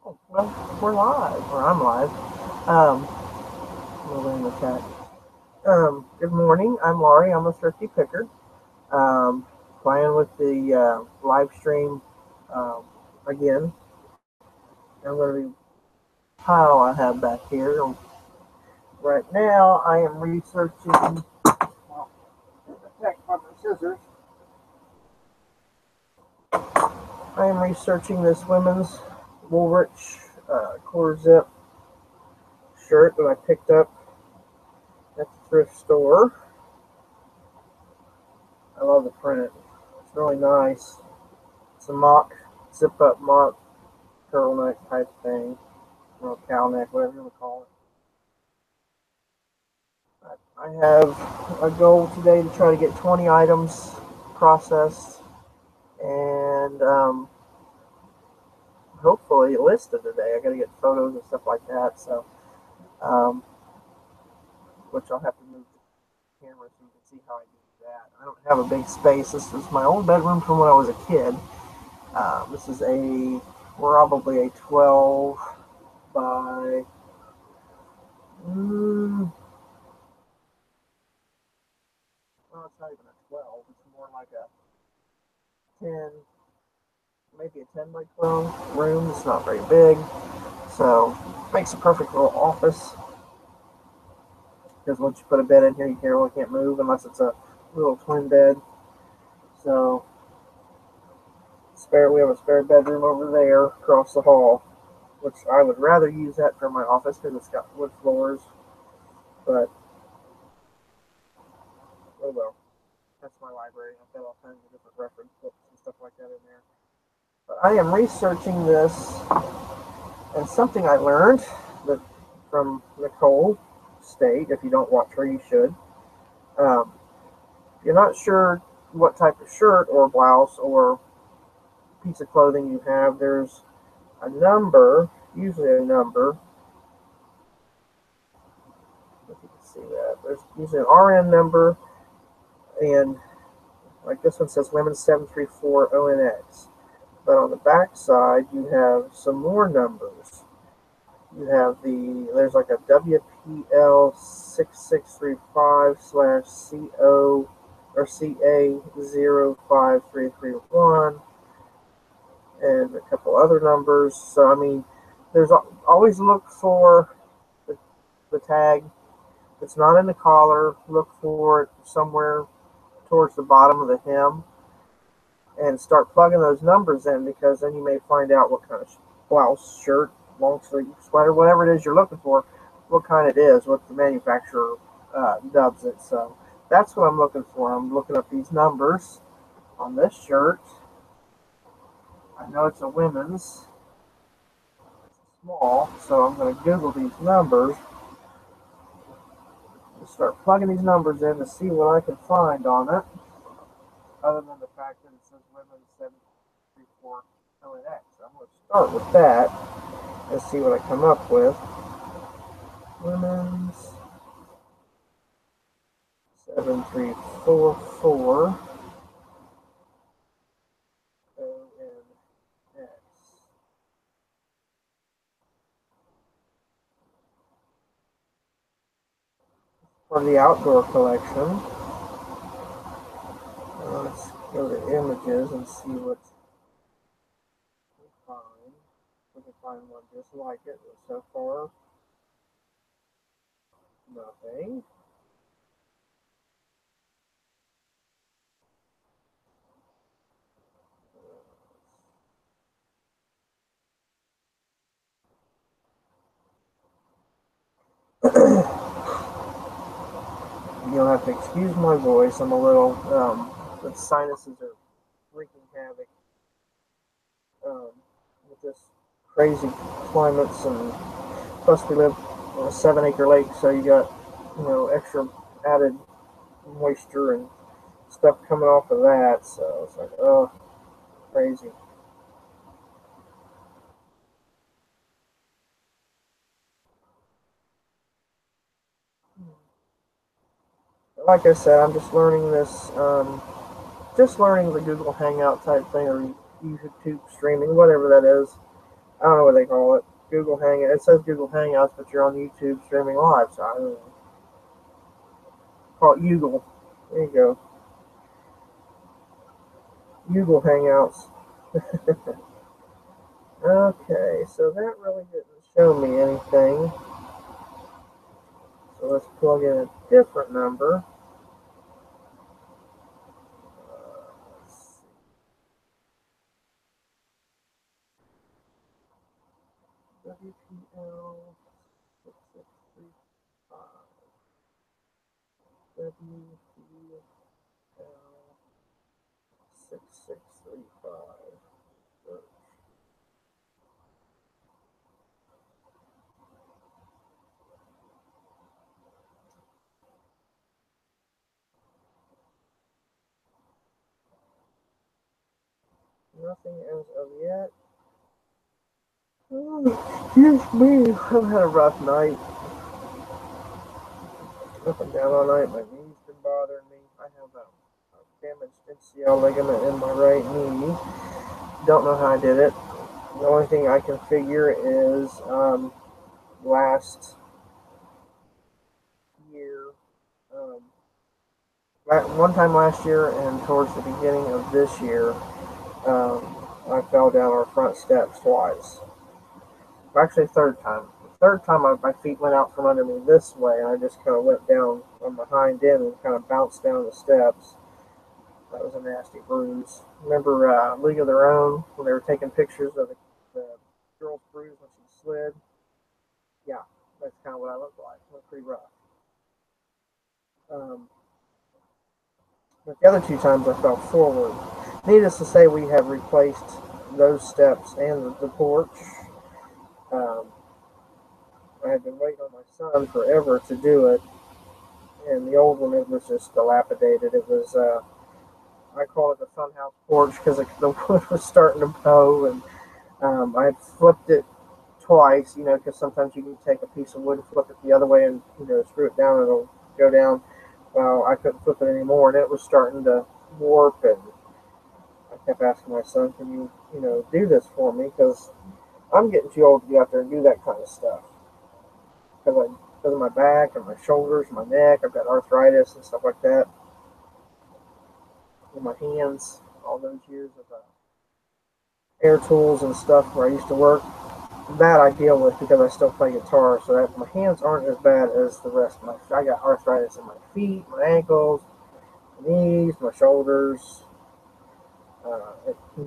Oh, well, we're live, or I'm live. Um, we're in the chat. Good morning. I'm Laurie. I'm a thrifty picker. Um, Playing with the live stream um, again. I'm going to be pile I have back here. Right now, I am researching. Well, attacked by my scissors. I am researching this women's Woolrich quarter zip shirt that I picked up at the thrift store. I love the print. It's really nice. It's a mock, zip up mock turtleneck type thing, or cow neck, whatever you want to call it. I have a goal today to try to get 20 items processed and hopefully listed today. I got to get photos and stuff like that, so um, which I'll have to move the camera so you can see how I do that. I don't have a big space. This is my old bedroom from when I was a kid. This is probably a 12 by well, it's not even a 12. It's more like a 10, maybe a 10 by 12 room. It's not very big. So, makes a perfect little office. Because once you put a bed in here, you really can't move unless it's a little twin bed. So, we have a spare bedroom over there across the hall, which I would rather use that for my office because it's got wood floors. But, oh well. That's my library. I've got all kinds of different reference books and stuff like that in there. But I am researching this, and something I learned that from Nicole State. If you don't watch her, you should. If you're not sure what type of shirt or blouse or piece of clothing you have, there's a number, usually a number. If you can see that, there's usually an RN number, and like this one says women's 734 ONX. But on the back side, you have some more numbers. You have there's like a WPL 6635 slash CO or CA 05331 and a couple other numbers. So, I mean, there's always look for the tag. If it's not in the collar, look for it somewhere towards the bottom of the hem and start plugging those numbers in, because then you may find out what kind of blouse, shirt, long sleeve sweater, whatever it is you're looking for, what kind it is, what the manufacturer dubs it. So that's what I'm looking for. I'm looking up these numbers on this shirt. I know it's a women's, small, so I'm going to Google these numbers and start plugging these numbers in to see what I can find on it, other than the fact that it says women's 734 LNX. So I'm going to start with that and see what I come up with. Women's 7344 ONX. For the outdoor collection, let's go to images and see what we find. We can find one just like it, but so far, nothing. You'll have to excuse my voice. I'm a little, the sinuses are wreaking havoc with this crazy climates, and plus we live on a 7-acre lake, so you got, extra added moisture and stuff coming off of that. So it's like, oh, crazy. Like I said, I'm just learning this, just learning the Google Hangout type thing, or YouTube streaming, whatever that is. I don't know what they call it. Google Hangout. It says Google Hangouts, but you're on YouTube streaming live, so I don't know. Call it Google. There you go. Google Hangouts. Okay, so that really didn't show me anything. So let's plug in a different number. Let's see. WPL 6635. WPL 6635. Nothing as of yet. Oh, excuse me. I've had a rough night. Up and down all night. My knee's been bothering me. I have a damaged MCL ligament in my right knee. Don't know how I did it. The only thing I can figure is last year, um, one time last year and towards the beginning of this year, I fell down our front steps twice. Actually, third time. The third time, my feet went out from under me this way, and I just kind of went down on my hind end and kind of bounced down the steps. That was a nasty bruise. Remember League of Their Own when they were taking pictures of the girl's bruise when she slid? Yeah, that's kind of what I looked like. It was pretty rough. Um, but the other two times I fell forward. Needless to say, we have replaced those steps and the porch. Um, I had been waiting on my son forever to do it, and the old one, it was just dilapidated. It was, I call it the funhouse porch because the wood was starting to bow, and I had flipped it twice, because sometimes you can take a piece of wood and flip it the other way and, screw it down and it'll go down. Well, I couldn't flip it anymore, and it was starting to warp, and I kept asking my son, can you, do this for me? Because I'm getting too old to be out there and do that kind of stuff. Because of my back and my shoulders and my neck, I've got arthritis and stuff like that. In my hands, all those years of air tools and stuff where I used to work, that I deal with because I still play guitar, so that my hands aren't as bad as the rest of my. I got arthritis in my feet, my ankles, my knees, my shoulders.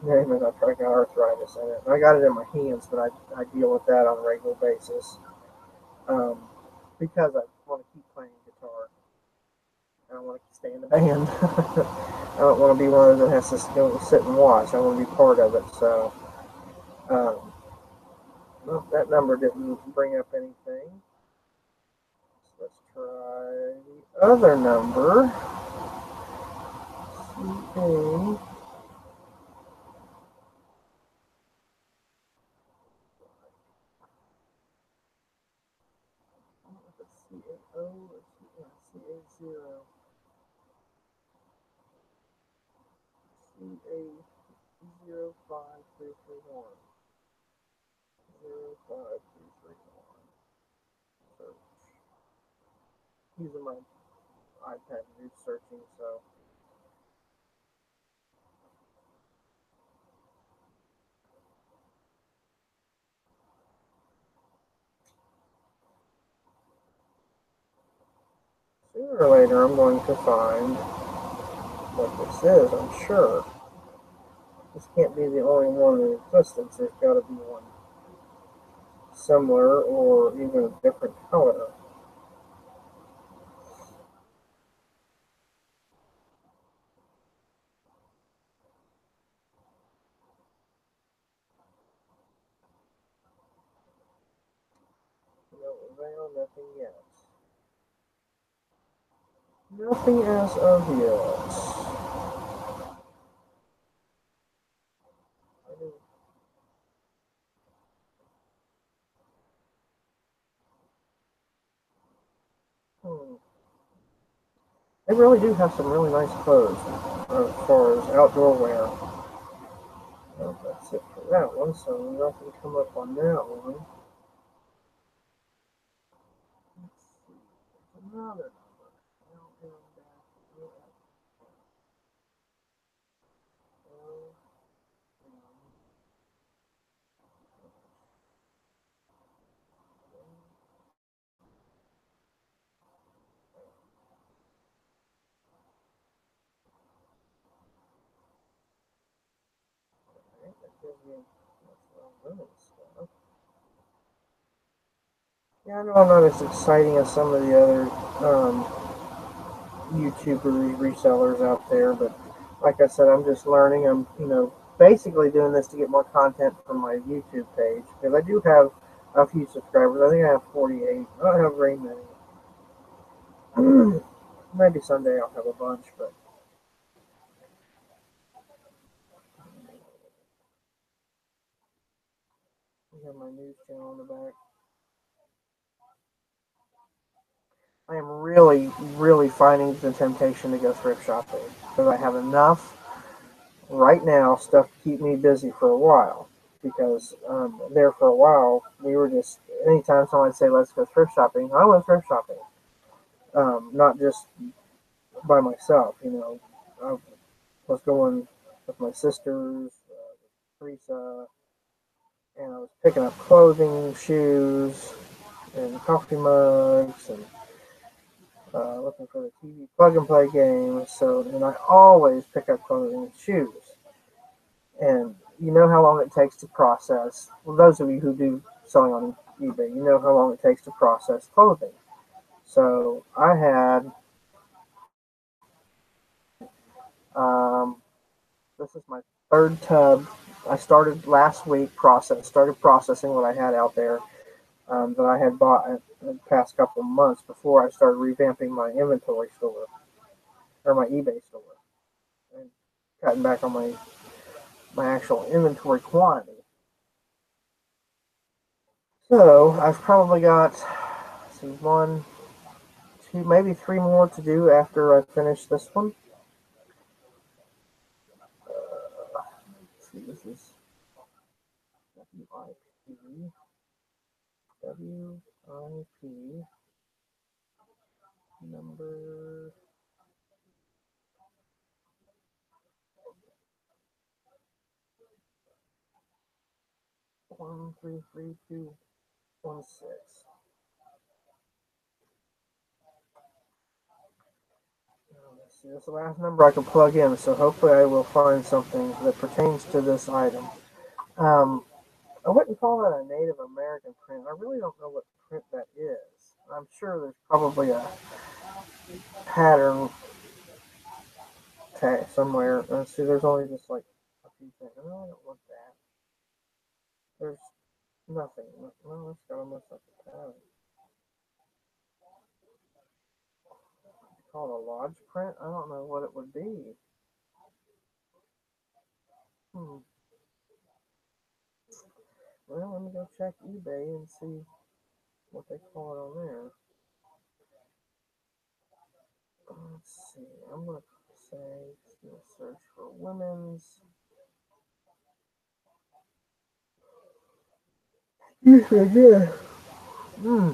Name it, I got arthritis in it. I got it in my hands, but I deal with that on a regular basis um, because I want to keep playing guitar. I don't want to stay in the band. I don't want to be one of those that has to sit and watch. I want to be part of it. So well, that number didn't bring up anything. So let's try the other number. CA. CAO or CA0. CA05331. 05331. Search. Using my iPad to do searching, so. Sooner or later, I'm going to find what this is, I'm sure. This can't be the only one in existence. There's got to be one similar or even a different color. No avail, nothing yet. Nothing as of yet. Hmm. They really do have some really nice clothes as far as outdoor wear. Well, that's it for that one, so nothing come up on that one. Let's see. There's another number. Yeah, I know I'm not as exciting as some of the other YouTubers, resellers out there, but like I said, I'm just learning. I'm, basically doing this to get more content from my YouTube page because I do have a few subscribers. I think I have 48. I don't have very many. Maybe someday I'll have a bunch, but I have my news channel on the back. I am really, really finding the temptation to go thrift shopping because I have enough right now stuff to keep me busy for a while. Because there for a while, we were just anytime someone would say, "Let's go thrift shopping," I went thrift shopping. Not just by myself, I was going with my sisters, Teresa, and I was picking up clothing, shoes, and coffee mugs, and looking for the TV plug and play games. So, and I always pick up clothing and shoes. And you know how long it takes to process. Well, those of you who do selling on eBay, you know how long it takes to process clothing. So I had, um, this is my third tub. I started last week started processing what I had out there that I had bought in the past couple of months before I started revamping my inventory store or my eBay store and cutting back on my actual inventory quantity. So I've probably got, let's see, one, two, maybe three more to do after I finish this one. Let's see, this is WIP, WIP number 133216. Let's see, that's the last number I can plug in, so hopefully I will find something that pertains to this item. Um, I wouldn't call that a Native American print. I really don't know what print that is. I'm sure there's probably a pattern tag somewhere. Let's see, there's only just like a few things. No, I don't want that. There's nothing. No, that's gotta mess up the pattern. It's called a lodge print? I don't know what it would be. Hmm. Well, let me go check eBay and see what they call it on there. Let's see. I'm gonna say, search for women's. Yeah. Hmm.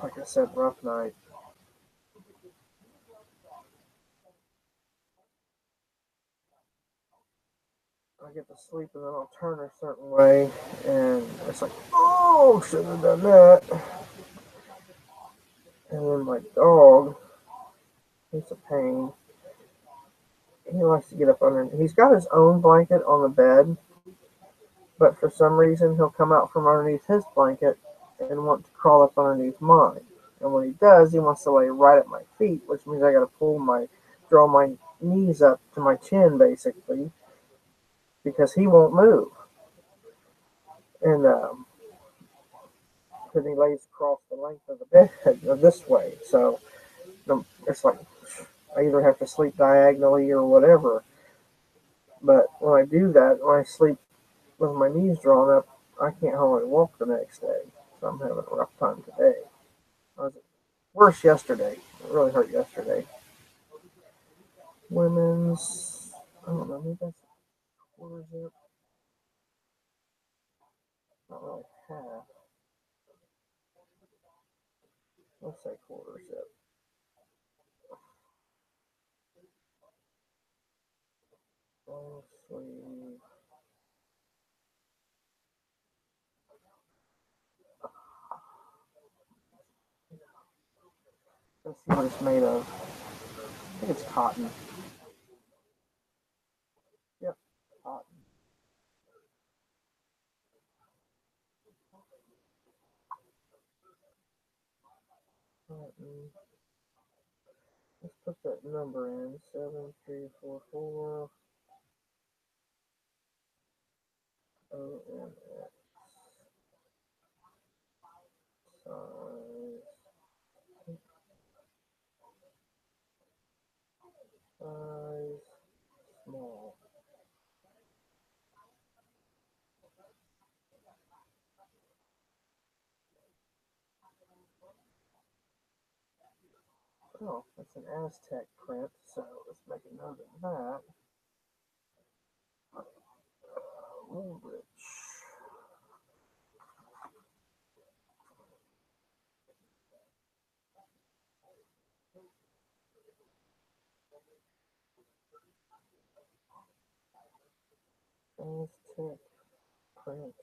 Like I said, rough night. I get to sleep and then I'll turn a certain way, and it's like, oh, shouldn't have done that. And then my dog, he's a pain. He likes to get up under. He's got his own blanket on the bed, but for some reason he'll come out from underneath his blanket and want to crawl up underneath mine. And when he does, he wants to lay right at my feet, which means I got to draw my knees up to my chin basically, because he won't move. And because he lays across the length of the bed this way, so it's like I either have to sleep diagonally or whatever. But when I do that, when I sleep with my knees drawn up, I can't hardly walk the next day. So I'm having a rough time today. I was worse yesterday. It really hurt yesterday. Women's, I don't know, maybe that's quarter zip. Not really half. Let's say quarter zip. Long sleeve. Let's see what it's made of. I think it's cotton. Yep, cotton. Cotton. Let's put that number in. 7344 OMX. Size small. Oh, that's an Aztec print, so let's make a note of that. Woolrich. Aztec print.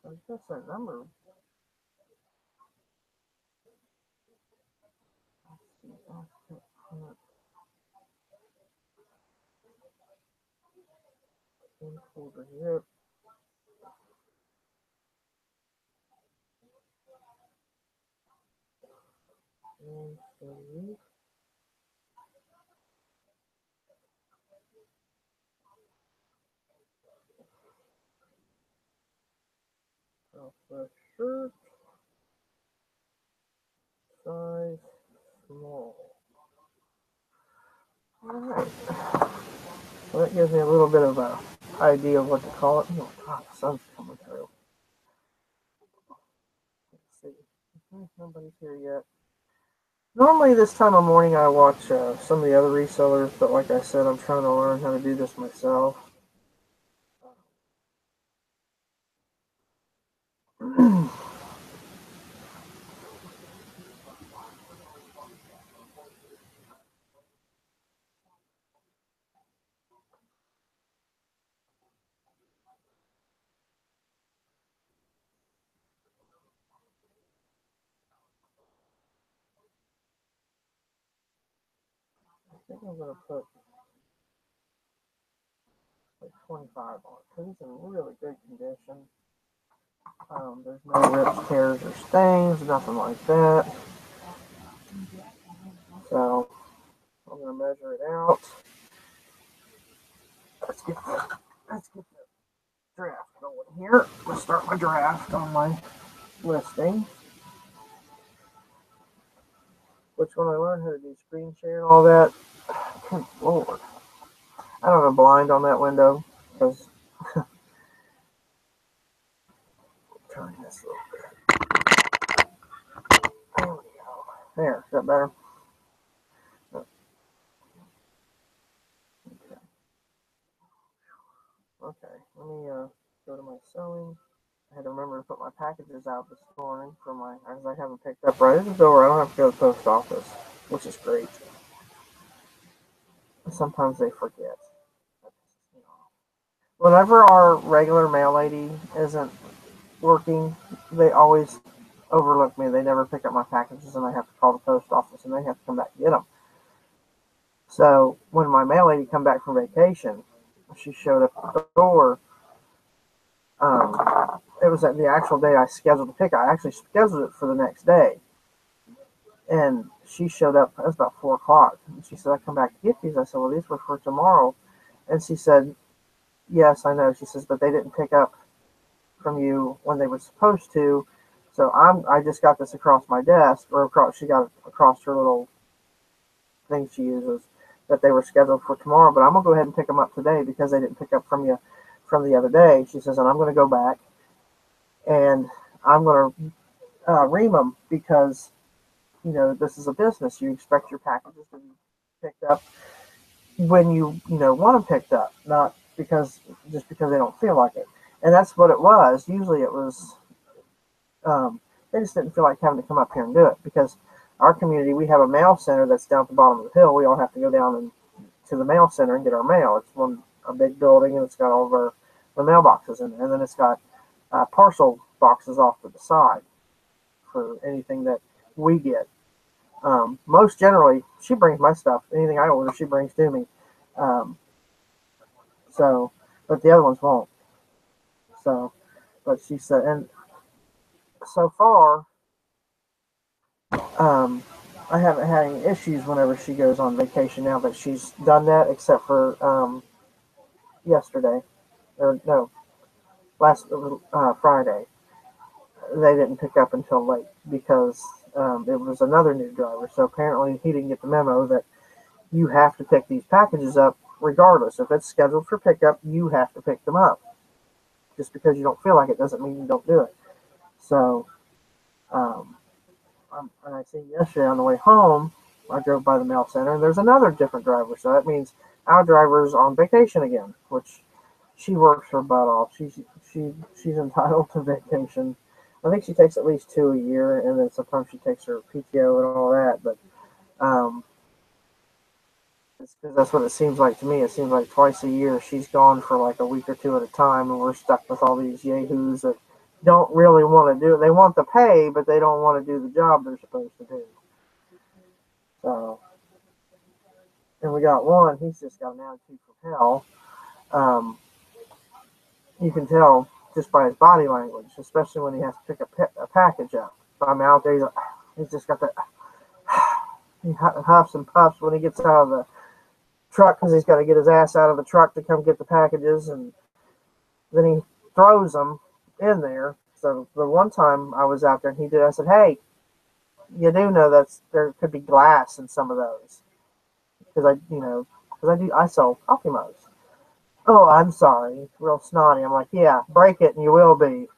I guess that number. Let's see, Aztec print. Quarter zip. And sleeve. Southwest shirt. Size small. Alright. So that gives me a little bit of an idea of what to call it. Oh, God, the sun's coming through. Let's see. Nobody's here yet. Normally this time of morning I watch some of the other resellers, but like I said, I'm trying to learn how to do this myself. I think I'm going to put like 25 on it because it's in really good condition. There's no rips, tears, or stains, nothing like that. So I'm going to measure it out. Let's get the draft going here. Let's start my draft on my listing. Which when I learned how to do screen share and all that, good Lord. I don't have a blind on that window because turn this a little bit. There we go. There, is that better? Okay, let me go to my sewing. I had to remember to put my packages out this morning for my, as I haven't picked up right at the door. I don't have to go to the post office, which is great. Sometimes they forget. Whenever our regular mail lady isn't working, they always overlook me. They never pick up my packages, and I have to call the post office, and they have to come back and get them. So when my mail lady come back from vacation, she showed up at the door. It was at the actual day I scheduled to pick. I actually scheduled it for the next day, and she showed up. It was about 4 o'clock, and she said, "I come back to get these." I said, "Well, these were for tomorrow," and she said, "Yes, I know." She says, "But they didn't pick up from you when they were supposed to, so I just got this across my desk, or across. She got it across her little thing she uses. that they were scheduled for tomorrow, but I'm gonna go ahead and pick them up today because they didn't pick up from you from the other day. She says, and I'm gonna go back and I'm gonna ream them because this is a business. You expect your packages to be picked up when you want them picked up, not just because they don't feel like it. And that's what it was. Usually it was they just didn't feel like having to come up here and do it because our community, we have a mail center that's down at the bottom of the hill. We all have to go down to the mail center and get our mail. It's a big building, and it's got all of the mailboxes in there, and then it's got parcel boxes off to the side for anything that we get. Most generally, she brings my stuff. Anything I order, she brings to me. Um, but the other ones won't. So, but she said, and so far, um, I haven't had any issues whenever she goes on vacation now that she's done that, except for yesterday, or no, last Friday. They didn't pick up until late because it was another new driver. So apparently he didn't get the memo that you have to pick these packages up regardless. If it's scheduled for pickup, you have to pick them up. Just because you don't feel like it doesn't mean you don't do it. So, um, and I seen yesterday on the way home, I drove by the mail center, and there's another different driver. So that means our driver's on vacation again, which she works her butt off. She's entitled to vacation. I think she takes at least 2 a year, and then sometimes she takes her PTO and all that. But it's because that's what it seems like to me. It seems like twice a year she's gone for like a week or two at a time, and we're stuck with all these yahoos that don't really want to do it. They want the pay, but they don't want to do the job they're supposed to do. So, and we got one. He's just got an attitude from hell. Um, you can tell just by his body language, especially when he has to pick a package up. If I'm out there, he's just got that. He huffs and puffs when he gets out of the truck because he's got to get his ass out of the truck to come get the packages, and then he throws them in there. So the one time I was out there and he did, I said, "Hey, you do know there could be glass in some of those because I sell coffee mugs." "Oh, I'm sorry," real snotty. I'm like, "Yeah, break it and you will be."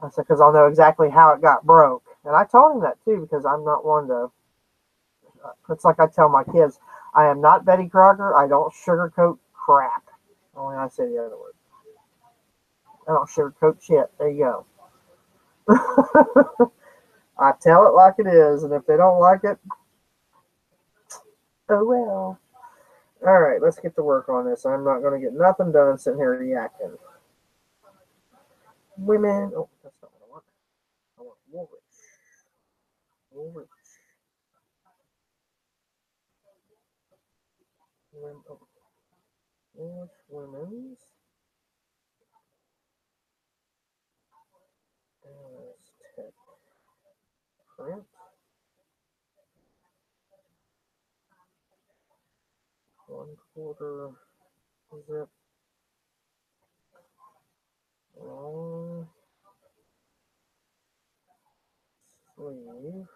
I said, "Because I'll know exactly how it got broke." And I told him that too because I'm not one to. It's like I tell my kids, I am not Betty Crocker. I don't sugarcoat crap. Only I say the other word. I don't sugarcoat shit. There you go. I tell it like it is, and if they don't like it, oh well. All right, let's get to work on this. I'm not going to get nothing done sitting here yakking. Women. Oh, that's not what I want. I want Woolrich. Woolrich. Woolrich Women's. Tech print. 1/4 zip. Long sleeve.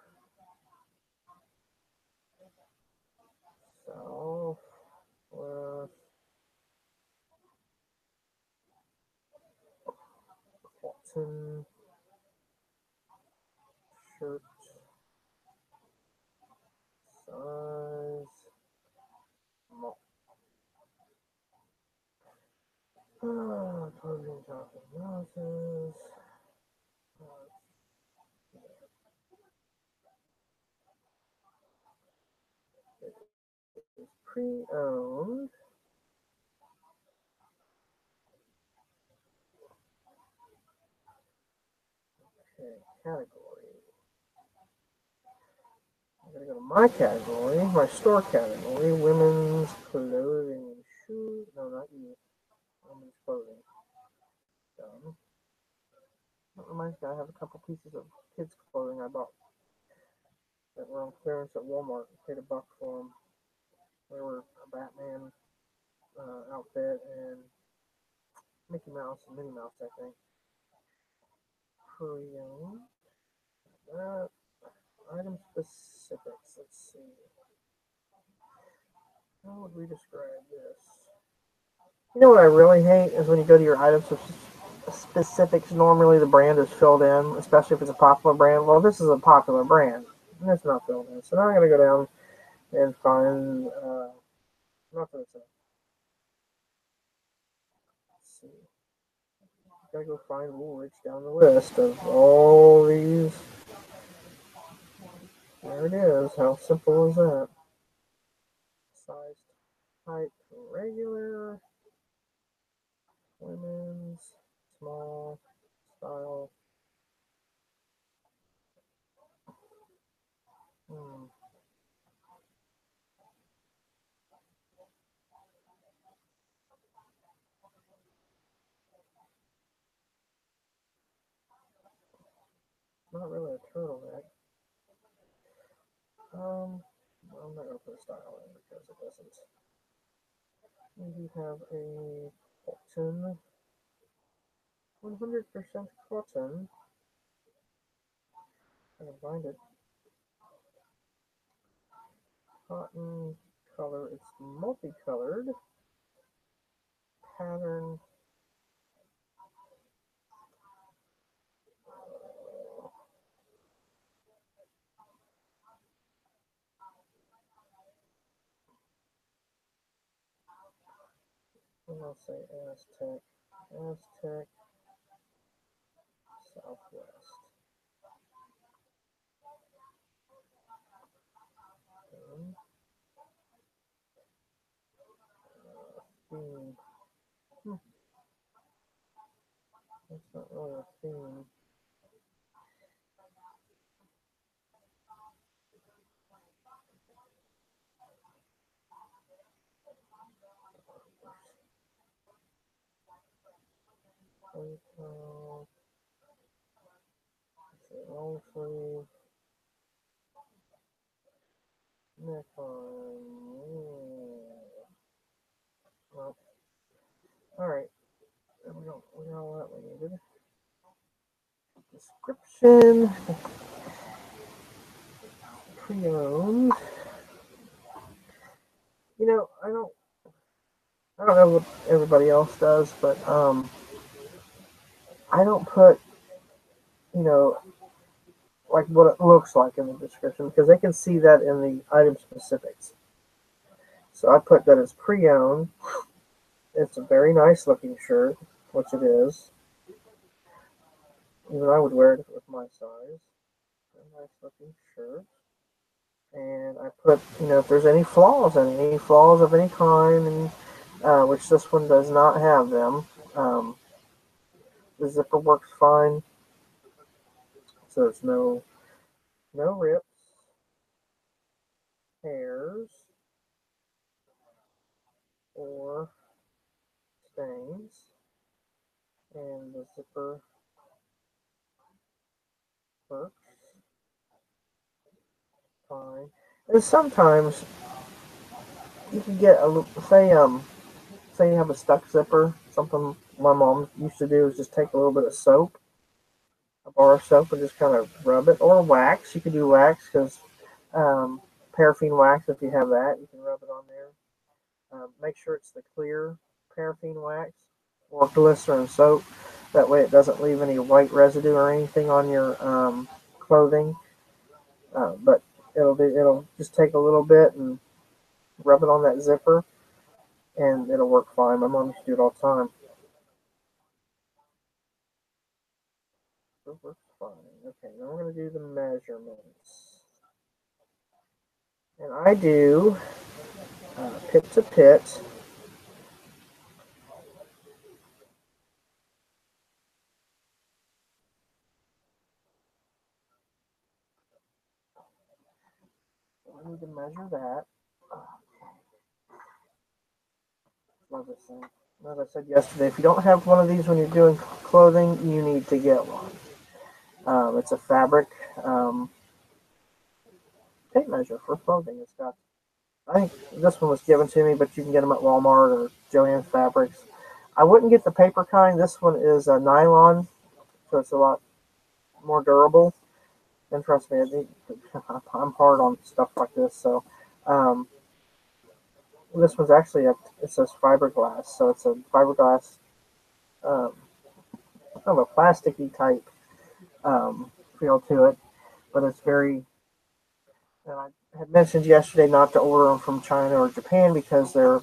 Southwest cotton shirt size. Clothing top analysis. It is pre-owned. Okay, category. I'm gonna go to my category, my store category, women's clothing and shoes. No, not you. Women's clothing. Done. That reminds me, I have a couple pieces of kids' clothing I bought that were on clearance at Walmart. I paid $1 for them. They were a Batman outfit and Mickey Mouse and Minnie Mouse, I think. Pre-owned. Item specifics. Let's see. would we describe this? You know what I really hate is when you go to your items specifics. Normally the brand is filled in, especially if it's a popular brand. Well, this is a popular brand, and it's not filled in. So now I'm going to go down and find nothing. Let's see. Gotta go find Woolrich down the list of all these. There it is. How simple is that? Size, type, regular, women's, small, style. Hmm. Not really a turtleneck. I'm not gonna put a style in because it doesn't. We do have a cotton, 100% cotton. I can find it. Cotton color. It's multicolored. Pattern. I'll say Aztec. Aztec. Southwest. Theme. That's not really a theme. Long sleeve. Neck on. Well, alright. We got all that we needed. Description. Pre-owned. You know, I don't know what everybody else does, but I don't put, you know, like what it looks like in the description because they can see that in the item specifics. So I put that it's pre-owned. It's a very nice looking shirt, which it is. Even I would wear it with my size. A nice looking shirt. And I put, if there's any flaws in any flaws of any kind, and which this one does not have them. The zipper works fine, so there's no rips, tears, or stains, and the zipper works fine. And sometimes you can get say you have a stuck zipper. Something my mom used to do is just take a little bit of soap, a bar of soap, and just kind of rub it, or wax. You could do wax because paraffin wax, if you have that, you can rub it on there. Make sure it's the clear paraffin wax or glycerin soap. That way it doesn't leave any white residue or anything on your clothing. But it'll just take a little bit and rub it on that zipper, and it'll work fine. My mom used to do it all the time. It works fine. Okay, now we're going to do the measurements. And I do pit to pit. I need to measure that. As I said yesterday, if you don't have one of these when you're doing clothing, you need to get one. It's a fabric tape measure for clothing. It's got, I think this one was given to me, but you can get them at Walmart or Joann's Fabrics. I wouldn't get the paper kind. This one is a nylon, so it's a lot more durable. And trust me, I'm hard on stuff like this. So, This one's actually it says fiberglass, so it's a fiberglass, um, kind of a plasticky type feel to it, but it's very. And I had mentioned yesterday not to order them from China or Japan because they're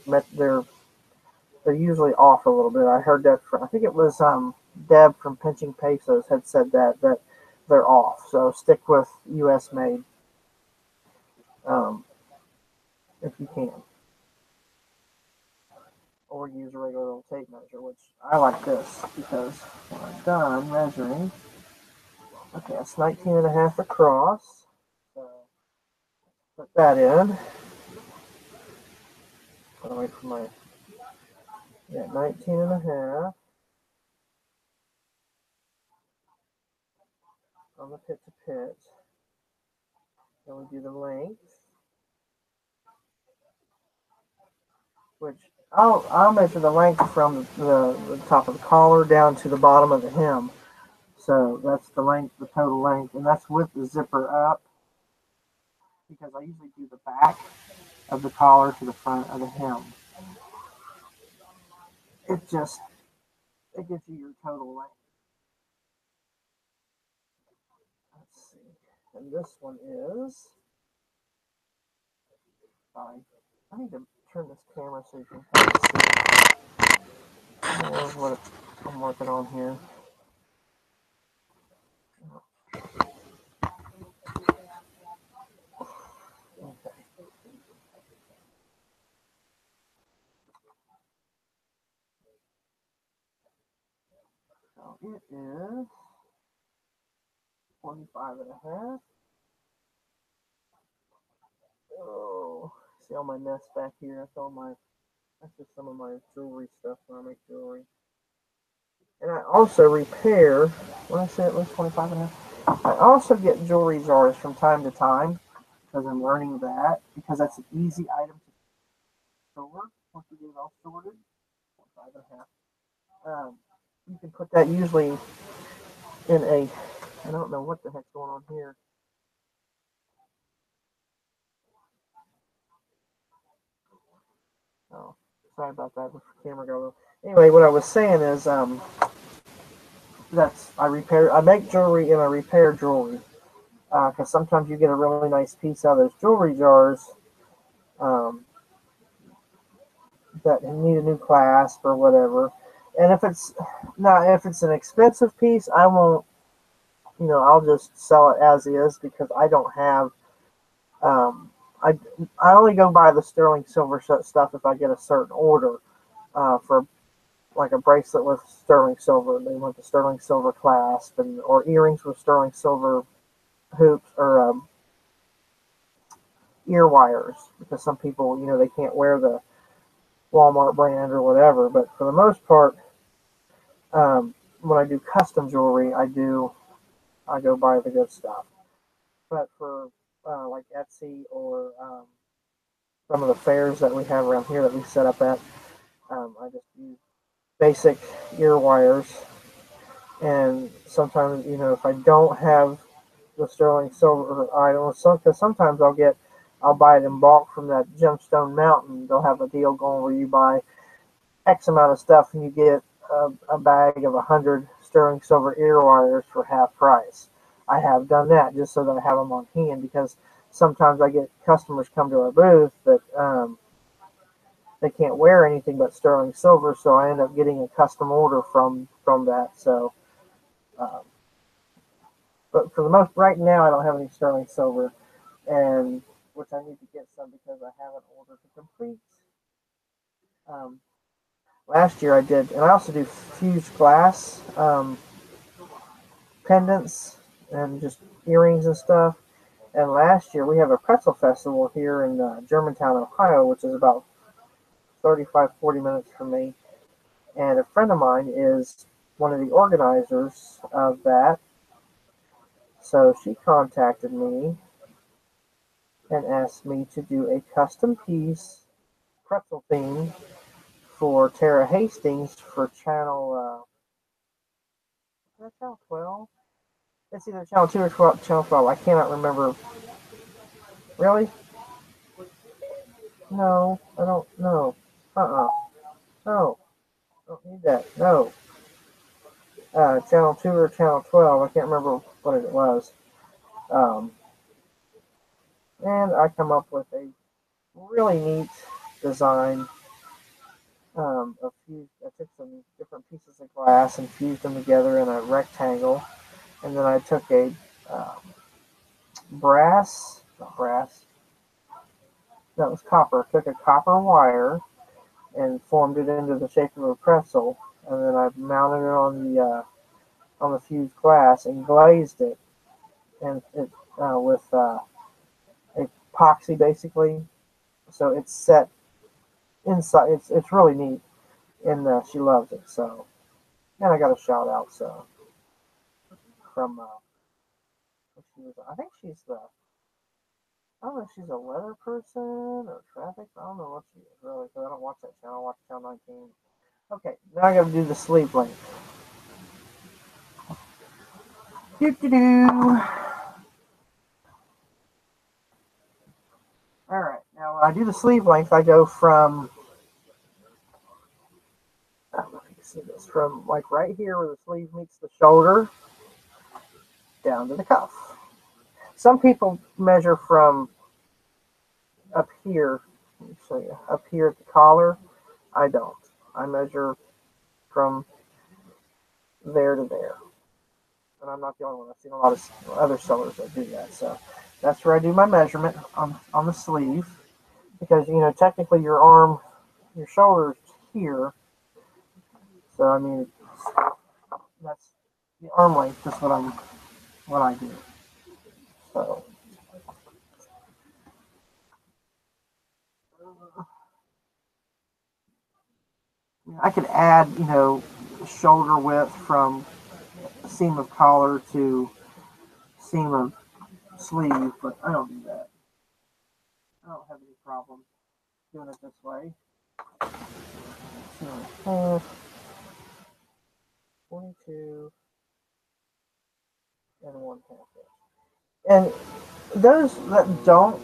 usually off a little bit. I heard that from, I think it was Deb from Pinching Pesos had said that they're off. So stick with U.S. made um, if you can, or use a regular old tape measure, which I like this because when I'm done measuring, okay, it's 19 and a half across. So put that in. Put away from my, yeah, 19 and a half on the pit to pit. Then we do the length, which I'll measure the length from the top of the collar down to the bottom of the hem. So that's the length, the total length, and that's with the zipper up because I usually do the back of the collar to the front of the hem. It just it gives you your total length. Let's see, and this one is. Sorry, I need to turn this camera so you can kind of see more of what I'm working on here. Okay. So it is 25 and a half. Oh, see all my mess back here? That's just some of my jewelry stuff when I make jewelry. And I also repair, when I say it was 25 and a half, I also get jewelry jars from time to time because I'm learning that because that's an easy item to store once you get it all sorted. 25 and a half. You can put that usually in a, I don't know what the heck's going on here. Oh, sorry about that. The camera got a little. Anyway, what I was saying is, I make jewelry and I repair jewelry because sometimes you get a really nice piece out of those jewelry jars um, that need a new clasp or whatever. And if it's an expensive piece, I won't. I'll just sell it as is because I don't have. Um, I I only go buy the sterling silver stuff if I get a certain order for like a bracelet with sterling silver. They want the sterling silver clasp and or earrings with sterling silver hoops or ear wires because some people they can't wear the Walmart brand or whatever. But for the most part, when I do custom jewelry, I go buy the good stuff. But for like Etsy or some of the fairs that we have around here that we set up at, I just use basic ear wires. And sometimes, if I don't have the sterling silver item, because sometimes I'll buy it in bulk from that Gemstone Mountain. They'll have a deal going where you buy X amount of stuff and you get a bag of 100 sterling silver ear wires for half price. I have done that just so that I have them on hand because sometimes I get customers come to our booth that they can't wear anything but sterling silver, so I end up getting a custom order from that. So, um, but for the most right now, I don't have any sterling silver, and which I need to get some because I haven't ordered to complete. Um, Last year I did, and I also do fused glass pendants and just earrings and stuff. And last year we have a pretzel festival here in Germantown, Ohio, which is about 35, 40 minutes from me. And a friend of mine is one of the organizers of that. So she contacted me and asked me to do a custom piece, pretzel theme, for Tara Hastings for channel 12? It's either channel 2 or channel 12. I cannot remember. Really? No. I don't know. No. Don't need that. No. Channel 2 or channel 12. I can't remember what it was. Um, and I come up with a really neat design. I took some different pieces of glass and fused them together in a rectangle. And then I took a um, not brass, that was copper. I took a copper wire and formed it into the shape of a pretzel. And then I mounted it on the fused glass and glazed it, and it with epoxy basically. So it's set inside. It's really neat, and she loves it. So, and I got a shout out. So from I think she's the. I don't know if she's a weather person or traffic. I don't know what she is really because I don't watch that channel. I watch Channel 19. Okay, now I got to do the sleeve length. Doo doo doo. All right, now when I do the sleeve length, I go from I don't know if you can see this from like right here where the sleeve meets the shoulder down to the cuff. Some people measure from up here. Let me show you up here at the collar. I don't. I measure from there to there, and I'm not the only one. I've seen a lot of other sellers that do that. So that's where I do my measurement on the sleeve because technically your shoulder's here. So I mean that's the arm length. That's what I do. So I could add shoulder width from seam of collar to seam of sleeve, but I don't do that. I don't have any problem doing it this way. So, 22 and 1/2 inch. And those that don't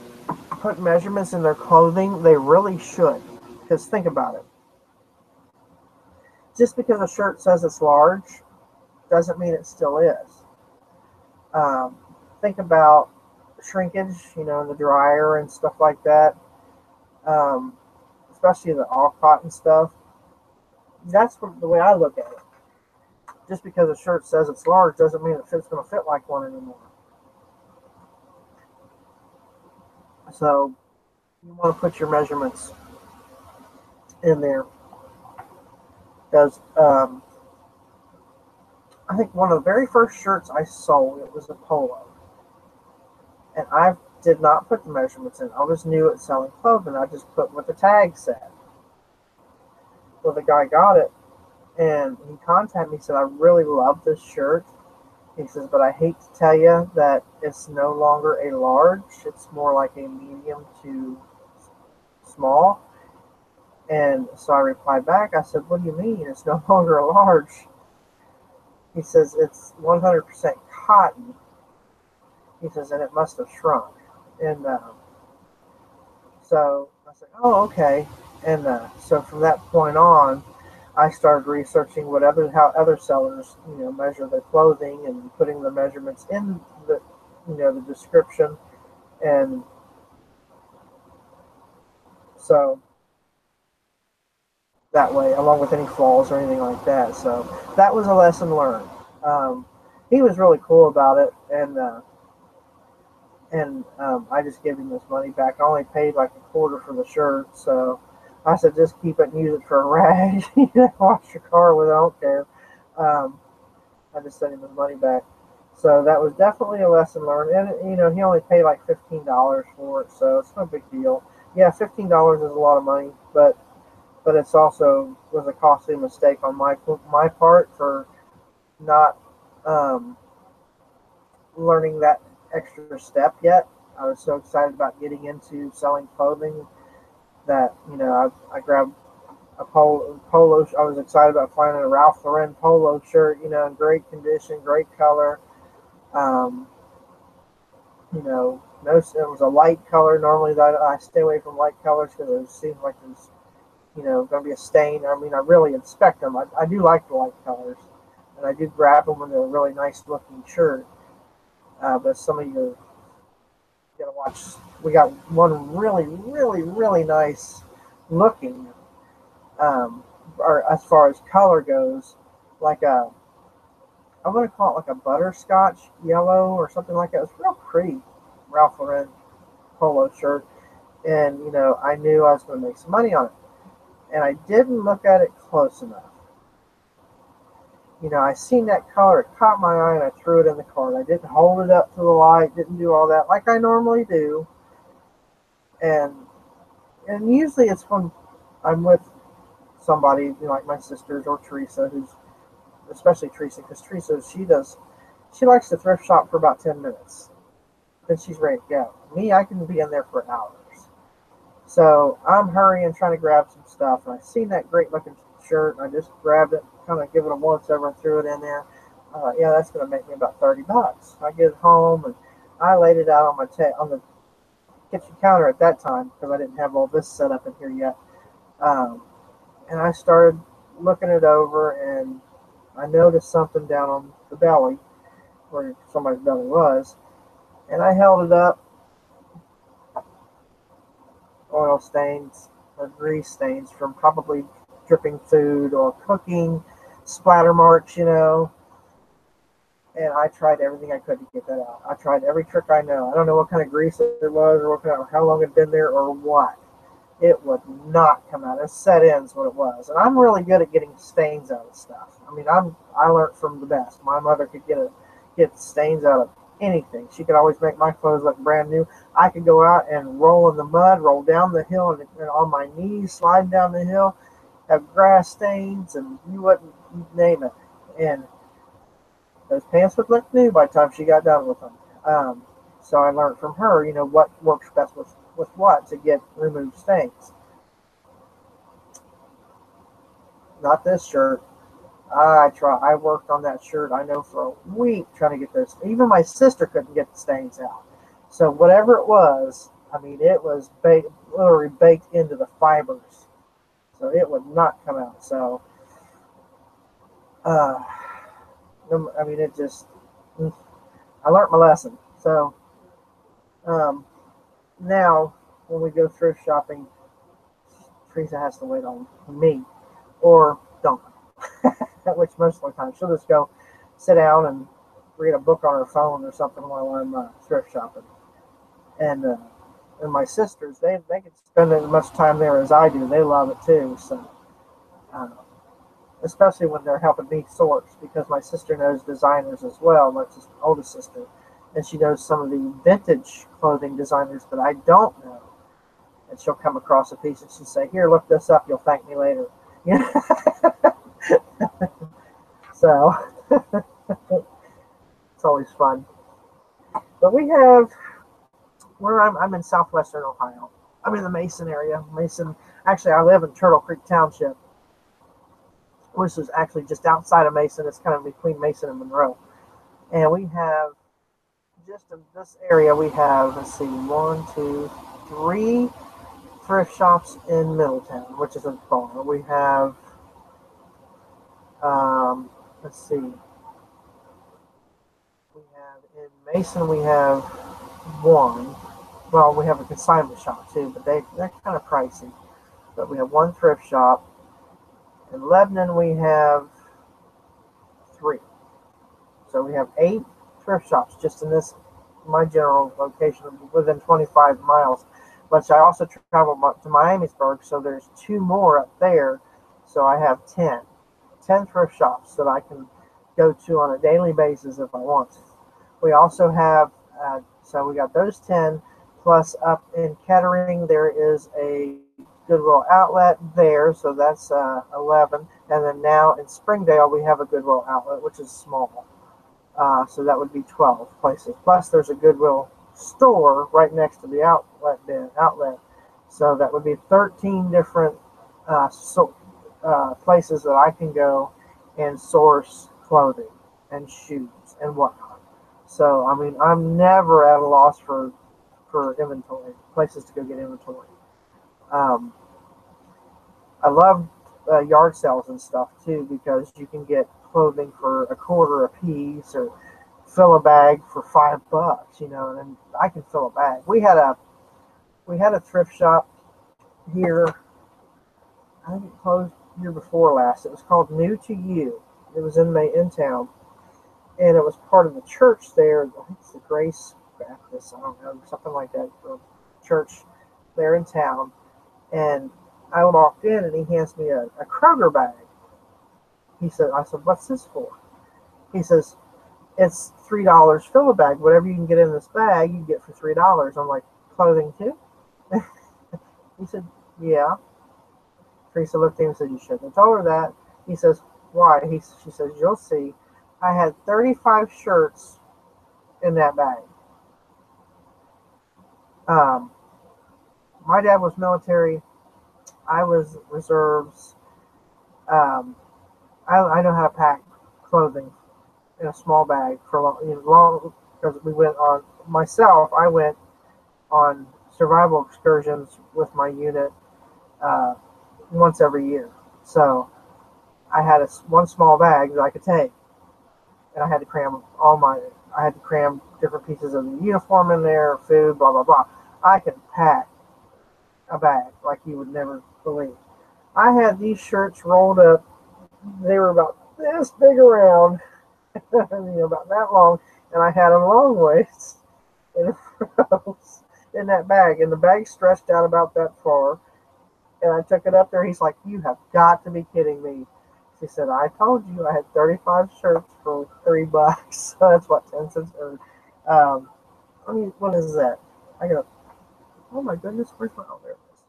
put measurements in their clothing, they really should. Because think about it. Just because a shirt says it's large doesn't mean it still is. Um, think about shrinkage, in the dryer and stuff like that. Um, Especially the all cotton stuff. That's the way I look at it. Just because a shirt says it's large doesn't mean it's going to fit like one anymore. So you want to put your measurements in there. Because I think one of the very first shirts I sold, it was a polo. And I did not put the measurements in. I was new at selling clothing. I just put what the tag said. Well, the guy got it, and he contacted me and said, I really love this shirt. He says, but I hate to tell you that it's no longer a large. It's more like a medium to small. And so I replied back. I said, what do you mean? It's no longer a large. He says, it's 100% cotton. He says, and it must have shrunk. And so I said, oh, okay. And so from that point on, I started researching how other sellers, measure their clothing and putting the measurements in the description, and so that way, along with any flaws or anything like that. So that was a lesson learned. He was really cool about it, and I just gave him this money back. I only paid like a quarter for the shirt, so I said just keep it and use it for a rag. Wash your car with it. I don't care. I just sent him his money back. So that was definitely a lesson learned. And he only paid like $15 for it, so it's no big deal. Yeah, $15 is a lot of money, but it's also was a costly mistake on my part for not learning that extra step yet. I was so excited about getting into selling clothing that I grabbed a polo. I was excited about finding a Ralph Lauren polo shirt, in great condition, great color. Um, No, it was a light color. Normally, that I stay away from light colors because it seems like there's, going to be a stain. I mean, I really inspect them. I do like the light colors, and I do grab them when they're a really nice looking shirt. But some of you got to watch. We got one really, really, really nice looking, or as far as color goes, like I'm going to call it like a butterscotch yellow or something like that. It's real pretty Ralph Lauren polo shirt. And, I knew I was going to make some money on it. And I didn't look at it close enough. I seen that color, it caught my eye, and I threw it in the cart. I didn't hold it up to the light, didn't do all that like I normally do. And usually it's when I'm with somebody, like my sisters or Teresa, especially Teresa, because Teresa, she likes to thrift shop for about 10 minutes. Then she's ready to go. Me, I can be in there for hours. So I'm hurrying, trying to grab some stuff, and I seen that great looking shirt, and I just grabbed it, kind of give it a once over and threw it in there. Yeah, that's going to make me about $30. I get home, and I laid it out on the kitchen counter at that time because I didn't have all this set up in here yet. And I started looking it over, and I noticed something down on the belly, where somebody's belly was, and I held it up. Oil stains or grease stains from probably dripping food or cooking, splatter marks, and I tried everything I could to get that out. I tried every trick I know. I don't know what kind of grease it was or how long it had been there or what. It would not come out. It set in's what it was. And I'm really good at getting stains out of stuff. I mean, I learned from the best. My mother could get stains out of anything. She could always make my clothes look brand new. I could go out and roll in the mud, roll down the hill, and on my knees, slide down the hill, have grass stains, and you name it. And those pants would look new by the time she got done with them. So I learned from her, what works best with what to get removed stains. Not this shirt. I worked on that shirt, I know, for a week trying to get this. Even my sister couldn't get the stains out. So whatever it was, I mean, it was literally baked into the fibers. So it would not come out. So, I mean, I learned my lesson. So, now when we go thrift shopping, Teresa has to wait on me or don't. Which most of the time she'll just go sit down and read a book on her phone or something while I'm thrift shopping. And my sisters, they can spend as much time there as I do. They love it too. So, especially when they're helping me source, because my sister knows designers as well, my oldest sister, and she knows some of the vintage clothing designers that I don't know. And she'll come across a piece and she'll say, "Here, look this up. You'll thank me later." So it's always fun. But we have where I'm in southwestern Ohio. I'm in the Mason area. Actually, I live in Turtle Creek Township, which is actually just outside of Mason. It's kind of between Mason and Monroe. And we have, just in this area, we have, let's see, 1, 2, 3 thrift shops in Middletown, which isn't far. We have, let's see, we have in Mason, we have one. Well, we have a consignment shop too, but they're kind of pricey. But we have one thrift shop. In Lebanon, we have 3. So we have 8 thrift shops just in my general location within 25 miles. But I also travel to Miamisburg, so there's 2 more up there. So I have 10 thrift shops that I can go to on a daily basis if I want to. We also have, so we got those 10, plus up in Kettering, there is a Goodwill outlet there, so that's 11. And then now in Springdale, we have a Goodwill outlet, which is small. So that would be 12 places. Plus, there's a Goodwill store right next to the outlet. So that would be 13 different places that I can go and source clothing and shoes and whatnot. So I mean, I'm never at a loss for inventory, places to go get inventory. Um, I love yard sales and stuff too because you can get clothing for a quarter a piece or fill a bag for $5, you know, and I can fill a bag. We had a thrift shop here. I think it closed year before last. It was called New to You. It was in town, and it was part of the church there. I think it's the Grace Baptist. I don't know, something like that. Church there in town, and I walked in, and he hands me a Kroger bag. I said, what's this for? He says, it's $3. Fill a bag. Whatever you can get in this bag, you get for $3. I'm like, clothing too? He said, yeah. Teresa looked at him and said, you shouldn't have told her that. He says, why? She says, you'll see. I had 35 shirts in that bag. Um, my dad was military. I was reserves. Um, I know how to pack clothing in a small bag for long because we went on myself. I went on survival excursions with my unit uh, once every year. So I had one small bag that I could take, and I had to cram I had to cram different pieces of the uniform in there, food, blah blah blah. I could pack a bag like you would never believe. I had these shirts rolled up. They were about this big around, about that long, and I had them long waist in in that bag, and the bag stretched out about that far. And I took it up there. He's like, "You have got to be kidding me." She said, "I told you I had 35 shirts for $3. So that's what 10 cents." What is that? I got. Oh my goodness, where's my? Oh, there it is.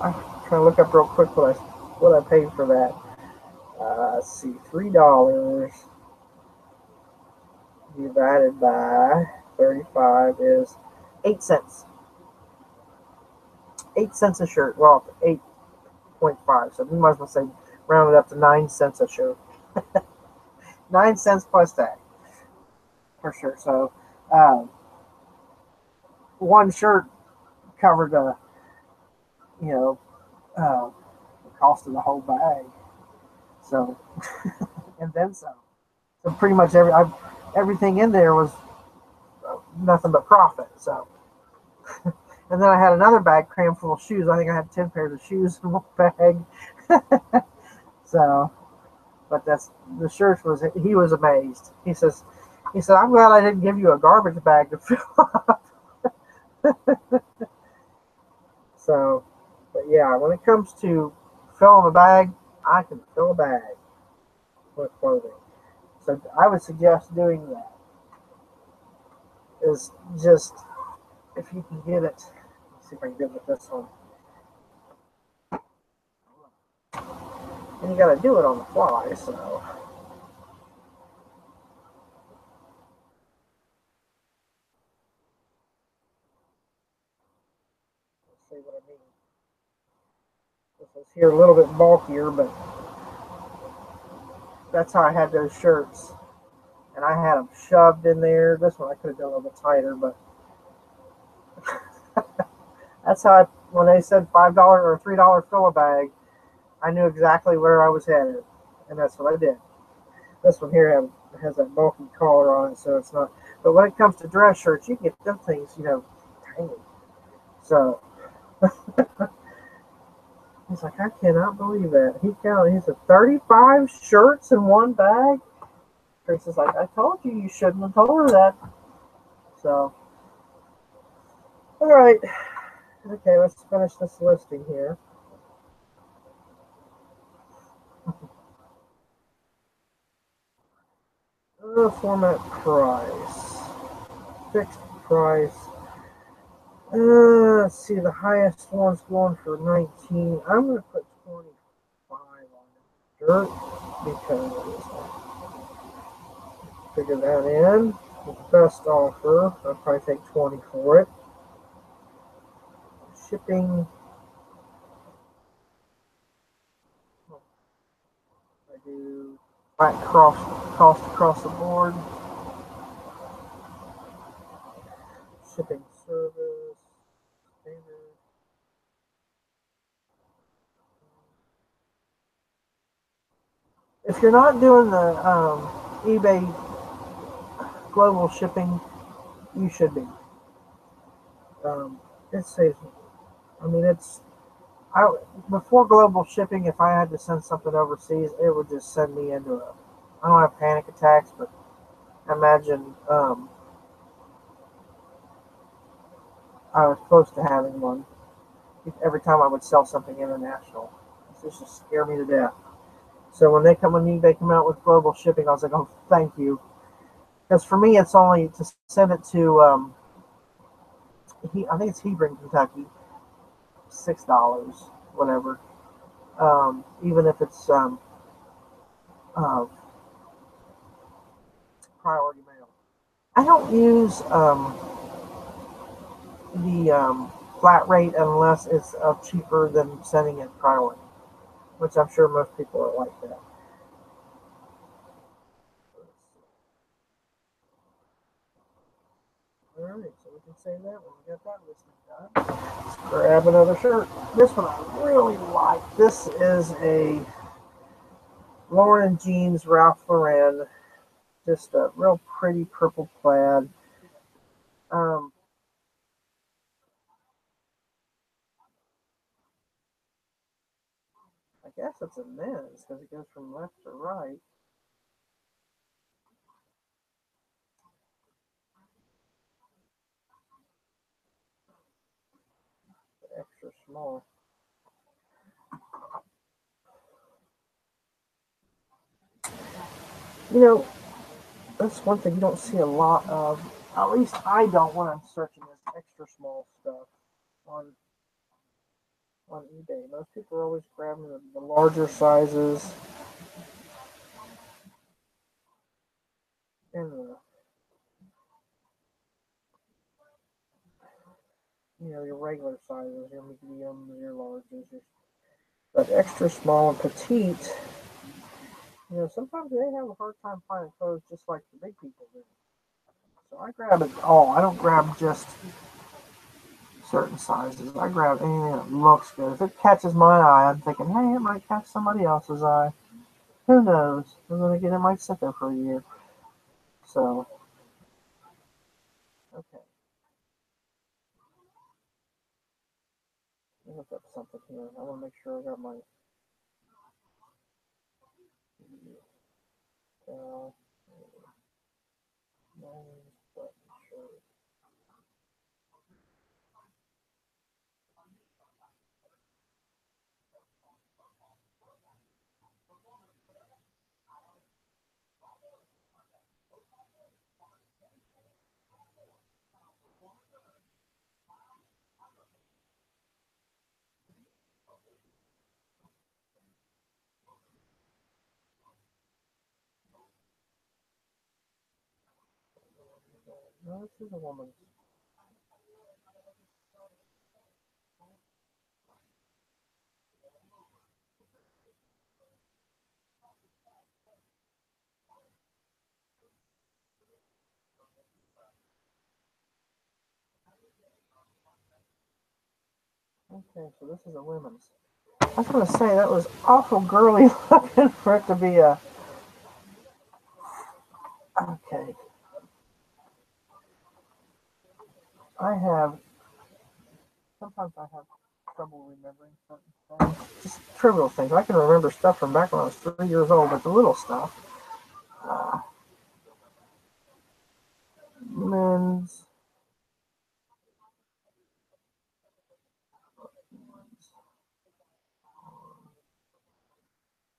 I'm trying to look up real quick what I paid for that. Let's see, $3 divided by 35 is 8 cents. 8 cents a shirt. Well, 8.5. So we might as well say round it up to 9 cents a shirt. 9 cents plus tag for sure. So one shirt covered you know the cost of the whole bag. So and then some. So pretty much everything in there was nothing but profit. So and then I had another bag crammed full of shoes. I think I had 10 pairs of shoes in one bag. So, but the shirts he was amazed. He said, I'm glad I didn't give you a garbage bag to fill up. So, but yeah, when it comes to filling a bag, I can fill a bag with clothing. So I would suggest doing that. Is just if you can get it. Let's see if I can get it with this one. And you got to do it on the fly. So let's see what I mean. This is here a little bit bulkier, but that's how I had those shirts. And I had them shoved in there. This one I could have done a little bit tighter, but that's how when they said $5 or $3 fill a bag, I knew exactly where I was headed, and that's what I did. This one here has that bulky collar on it, so it's not. But when it comes to dress shirts, you can get them things, tiny. So he's like, I cannot believe that. He counted. He said 35 shirts in one bag. Chris is like, I told you shouldn't have told her that. So, all right. Okay, let's finish this listing here. Format price. Fixed price. Let's see, the highest one's going for 19. I'm going to put 25 on the shirt because figure that in. The best offer, I'll probably take 20 for it. Shipping, I do flat cost across the board. Shipping service, standard. If you're not doing the eBay global shipping, you should be. It saves. I mean, I before global shipping, if I had to send something overseas, it would just send me into a. I don't have panic attacks, but imagine I was close to having one every time I would sell something international. It just scare me to death. So when eBay come out with global shipping, I was like, oh, thank you. Because for me, it's only to send it to I think it's Hebron, Kentucky, $6, whatever. Even if it's uh, priority mail. I don't use the flat rate unless it's cheaper than sending it priority, which I'm sure most people are like that. All right, so we can say that when we get that listing done. Let's grab another shirt. This one I really like. This is a Lauren and Jeans Ralph Lauren. Just a real pretty purple plaid. Um, I guess it's a men's because it goes from left to right. Extra small. You know, that's one thing you don't see a lot of. At least I don't when I'm searching this extra small stuff on on eBay. Most people are always grabbing the larger sizes and the your regular sizes, your mediums, your larges, but extra small and petite. Sometimes they have a hard time finding clothes just like the big people do. So I grab it all. I don't grab just certain sizes. I grab anything that looks good. If it catches my eye, I'm thinking, hey, it might catch somebody else's eye. Who knows? And then again, it might sit there for a year. So, okay. Let me look up something here. I want to make sure I got my uh, button shirt. No, this is a woman's. Okay, so this is a women's. I was going to say that was awful girly looking for it to be a. Okay. I have. Sometimes I have trouble remembering certain things. Just trivial things. I can remember stuff from back when I was 3 years old, but the little stuff. Uh, men's.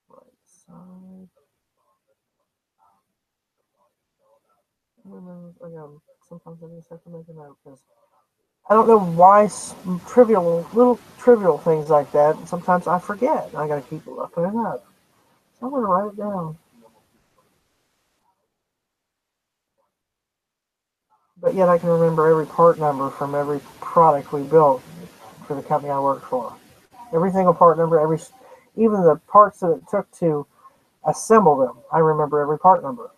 Right side. Women's. Again, sometimes I just have to make a note because I don't know why little trivial things like that. Sometimes I forget. I got to keep looking it up. So I'm going to write it down. But yet I can remember every part number from every product we built for the company I worked for. Every single part number, even the parts that it took to assemble them. I remember every part number,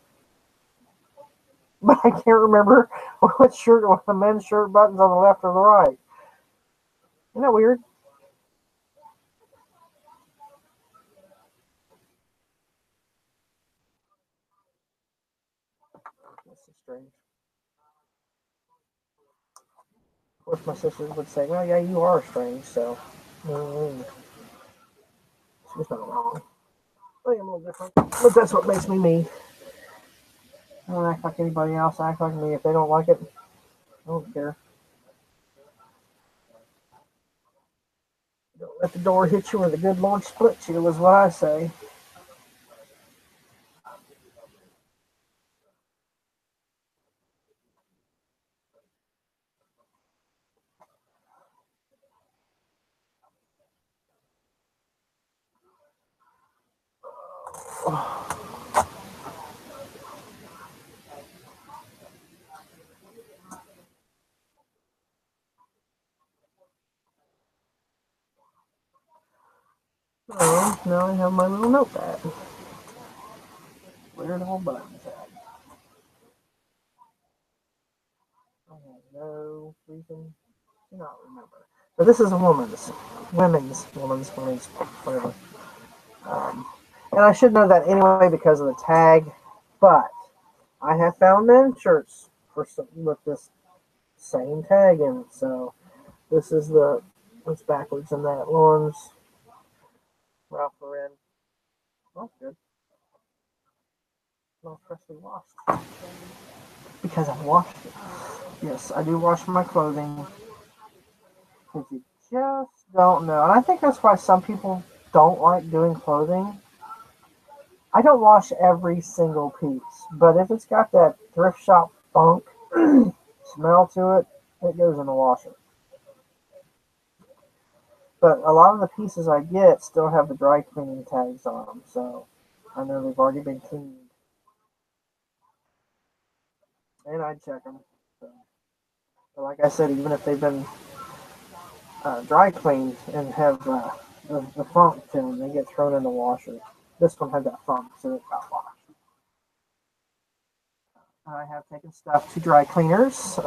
but I can't remember what the men's shirt buttons on the left or the right. Isn't that weird? This is strange. Of course, my sisters would say, "Well, yeah, you are strange." So mm, she's not wrong. I am a little different, but that's what makes me me. I don't act like anybody else. I act like me. If they don't like it, I don't care. Don't let the door hit you, or the good Lord splits you, is what I say. Oh, now I have my little notepad. Where it all buttons at? I have no reason to not remember. So this is a women's, whatever. Um, and I should know that anyway because of the tag, but I have found men's shirts with this same tag in it. So this is it's backwards in that one's Ralph Lauren. Oh, good. Not freshly washed because I've washed it. Yes, I do wash my clothing. Because you just don't know. And I think that's why some people don't like doing clothing. I don't wash every single piece, but if it's got that thrift shop funk smell to it, it goes in the washer. But a lot of the pieces I get still have the dry cleaning tags on them, so I know they've already been cleaned. And I check them. So. But like I said, even if they've been dry cleaned and have the funk to them, they get thrown in the washer. This one had that funk, so it got washed. I have taken stuff to dry cleaners.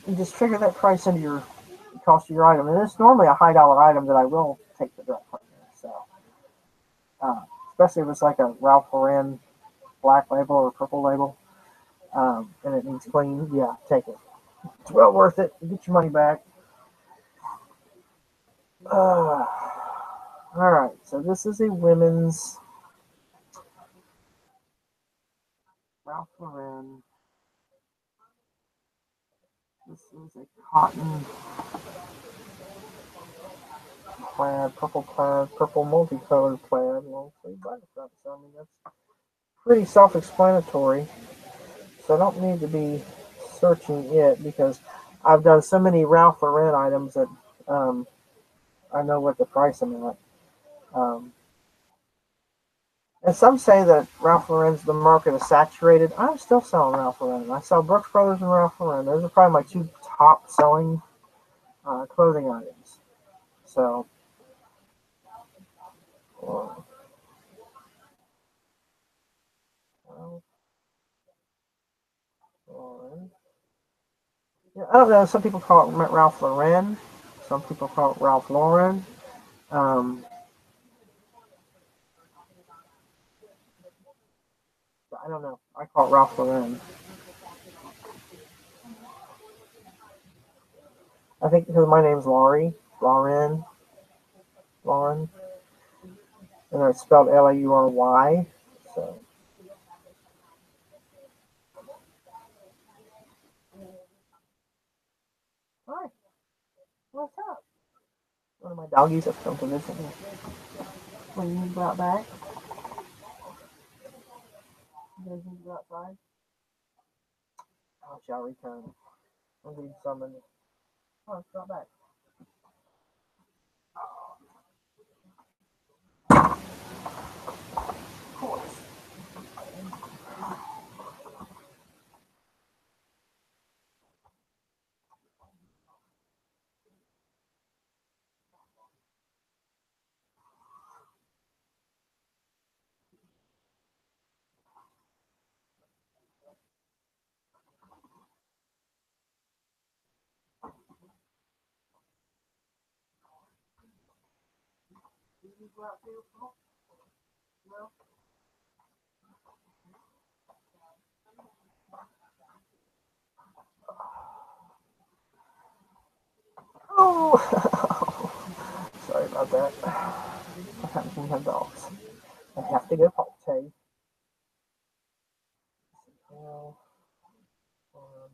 You just figure that price into your cost of your item, and it's normally a high dollar item that I will take to dry cleaner. So, uh, especially if it's like a Ralph Lauren black label or purple label, and it needs clean, yeah, take it. It's well worth it. You get your money back. All right, so this is a women's Ralph Lauren. This is a cotton purple multicolored plaid, long sleeve button-up. So I mean that's pretty self-explanatory. So I don't need to be searching it because I've done so many Ralph Lauren items that um, I know what the price I'm at. Um, and some say that Ralph Lauren's the market is saturated. I'm still selling Ralph Lauren. I sell Brooks Brothers and Ralph Lauren. Those are probably my two top selling clothing items. So, Ralph Lauren. Yeah, I don't know. Some people call it Ralph Lauren. Some people call it Ralph Lauren. Um, I don't know. I call it Ralph Lauren. I think because my name's Lauren, and it's spelled Laury. So, hi, what's up? One of my doggies have come to visit me. When you go out back, you guys need to go outside. I shall return. I'll be summoned. Oh, it's not back. Of course. Oh, sorry about that. Sometimes when you have dogs, they have to go potty. Well, um,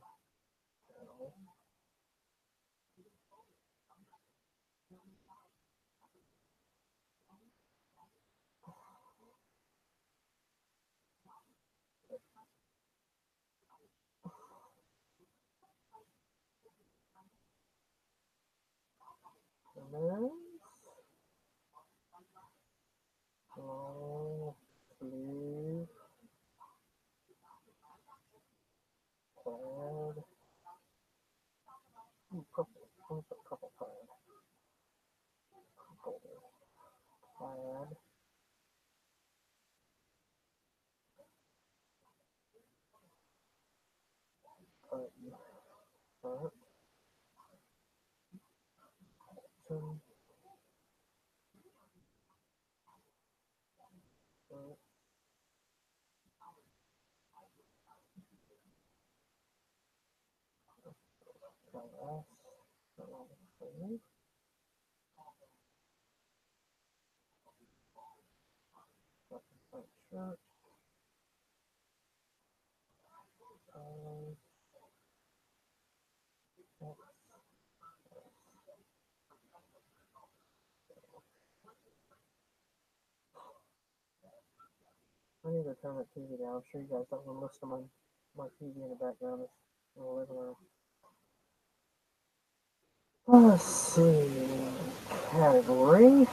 no. Oh, blue, plaid, purple. Let me put purple plaid. Purple plaid, button, button, glass, blue, white shirt, X. I need to turn that TV down. I'm sure you guys don't want to listen to my TV in the background. It's in the living room. Let's see. Category.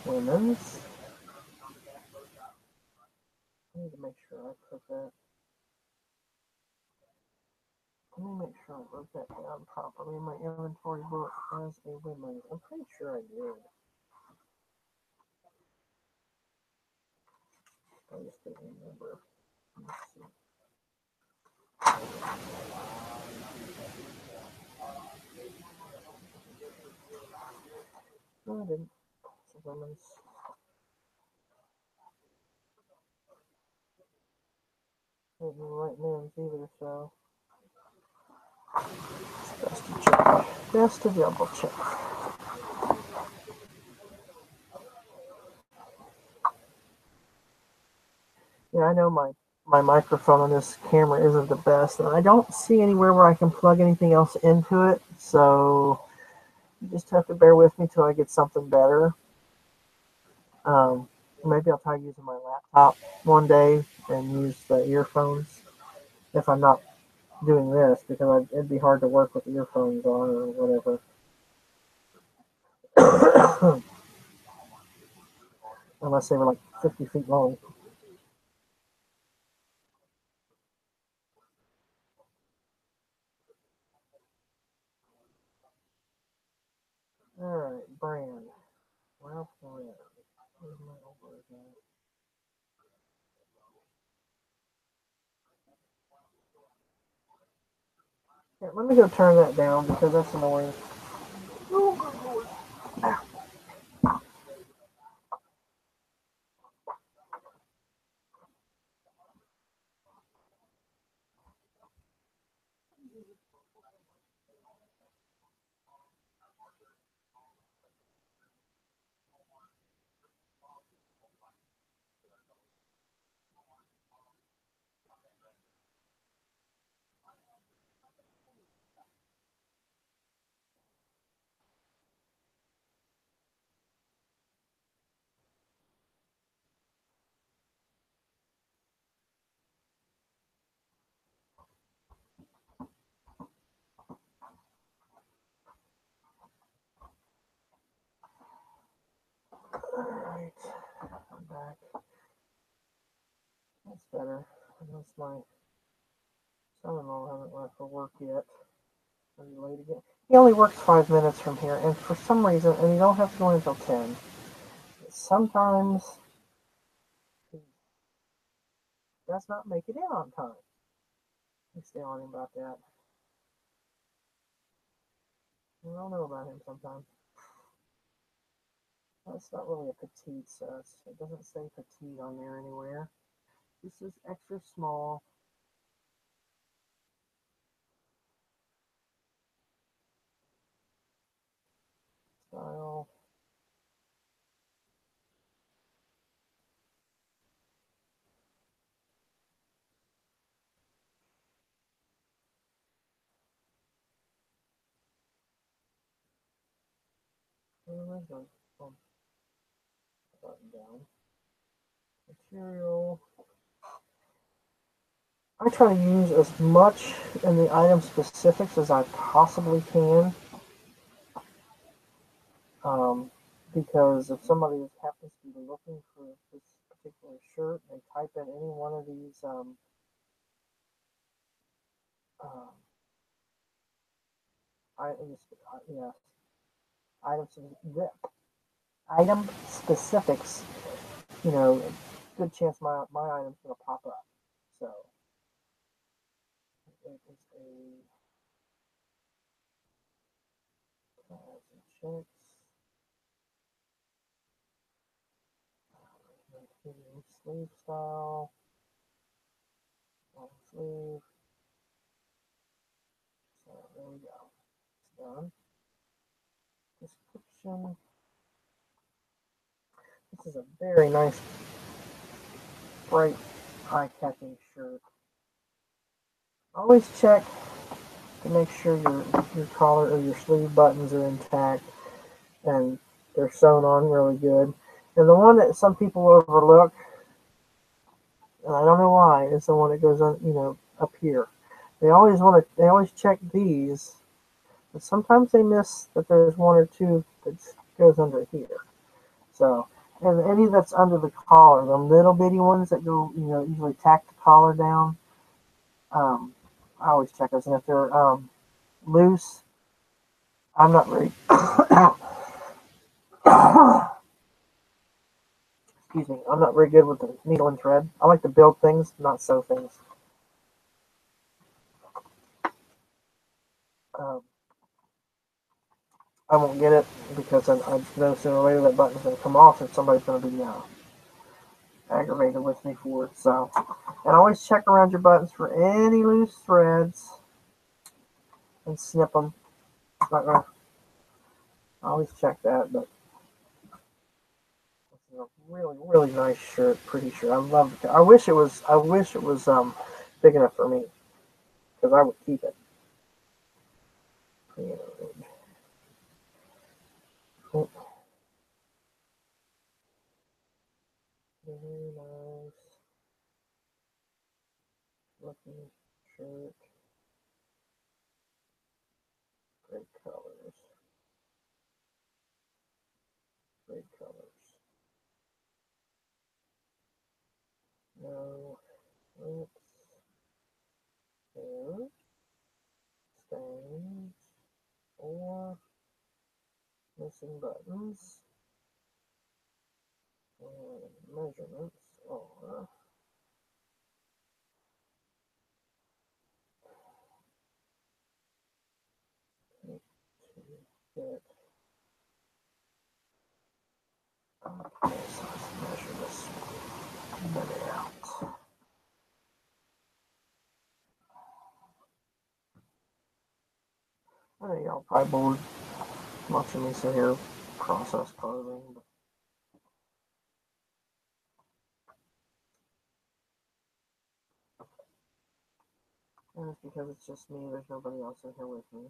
Women's. I need to make sure I put that. Let me make sure I wrote that down properly in my inventory book as a women's. I'm pretty sure I did. I just didn't remember. Let's see. No, I didn't. It's a women's. I didn't write men's either, so it's best to check. Best to double check. Yeah, I know my microphone on this camera isn't the best, and I don't see anywhere where I can plug anything else into it, so you just have to bear with me till I get something better. Maybe I'll try using my laptop one day and use the earphones if I'm not doing this, because it'd be hard to work with earphones on or whatever. Unless they were like 50 feet long. Alright, brand. Ralph Lauren. Where's my over again? Here, let me go turn that down because that's annoying. Alright, I'm back. That's better. Unless my son-in-law hasn't left for work yet. Are you late again? He only works 5 minutes from here, and for some reason, and you don't have to go in until 10. Sometimes he does not make it in on time. I stay on him about that. I don't know about him sometimes. That's not really a petite, so it doesn't say petite on there anywhere. This is extra small. Style. Button down. Material. I try to use as much in the item specifics as I possibly can. Because if somebody happens to be looking for this particular shirt, they type in any one of these um, items, yeah, items, item specifics, good chance my item's going to pop up. So it is some checks, sleeve style, long sleeve. So there we go. It's done. Description. This is a very nice, bright, eye-catching shirt. Always check to make sure your collar or your sleeve buttons are intact and they're sewn on really good. And the one that some people overlook, and I don't know why, is the one that goes on, up here. They always check these, but sometimes they miss that there's one or two that goes under here. So, and any that's under the collar, the little bitty ones that go, usually tack the collar down, I always check those. And if they're loose, I'm not very, excuse me, I'm not very good with the needle and thread. I like to build things, not sew things. Um, I won't get it because I know sooner or later that button's going to come off and somebody's going to be aggravated with me for it. So, and always check around your buttons for any loose threads and snip them. Not gonna always check that, but this is a really, really nice shirt. Pretty shirt. I love it. I wish it was big enough for me because I would keep it. Oh, very nice looking shirt. Great colors. Great colors. No rips, hair, stains, or missing buttons, and measurements are 8 to get. Okay, so let's measure this belly out. I know y'all probably bored watching me sit here process clothing, but and it's because it's just me. There's nobody else in here with me.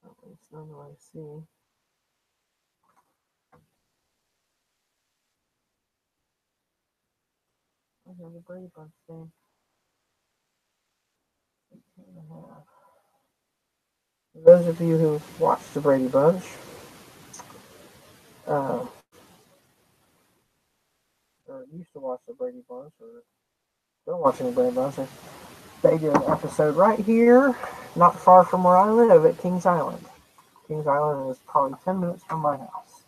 At least none that I see. I have a Brady Bunch game. 18.5. For those of you who watched the Brady Bunch, uh, or used to watch the Brady Bunch, or still watching the Brady Bunch, they did an episode right here, not far from where I live at Kings Island. Kings Island is probably 10 minutes from my house.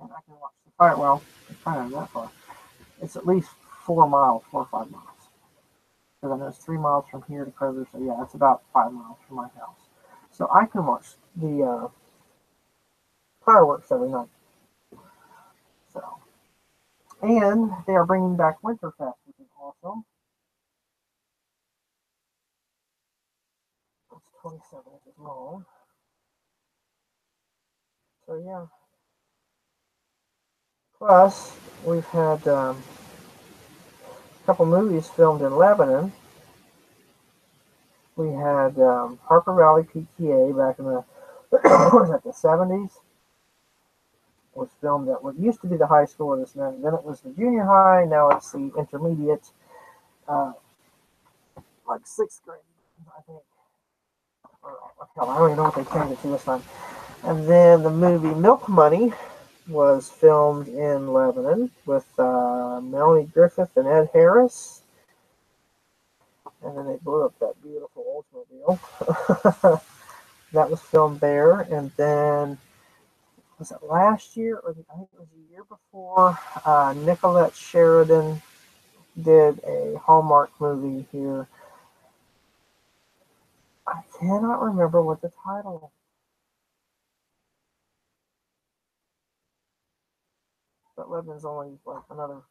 And I can watch the fire. Well, it's kind of that far. It's at least 4 miles, 4 or 5 miles. Because I know it's 3 miles from here to Kroger, so yeah, it's about 5 miles from my house. So I can watch the fireworks every night. So, and they are bringing back Winterfest, which is awesome. It's 27 inches long. So yeah. Plus, we've had a couple movies filmed in Lebanon. We had Harper Valley PTA back in the what is that, the 70s. Was filmed at what used to be the high school, then it was the junior high. Now it's the intermediate, uh, like 6th grade, I think. Or, hell, I don't even know what they changed it to this time. And then the movie Milk Money was filmed in Lebanon with Melanie Griffith and Ed Harris. And then they blew up that beautiful Oldsmobile. That was filmed there. And then, was it last year? Or I think it was the year before, Nicolette Sheridan did a Hallmark movie here. I cannot remember what the title. But Lebanon's only like another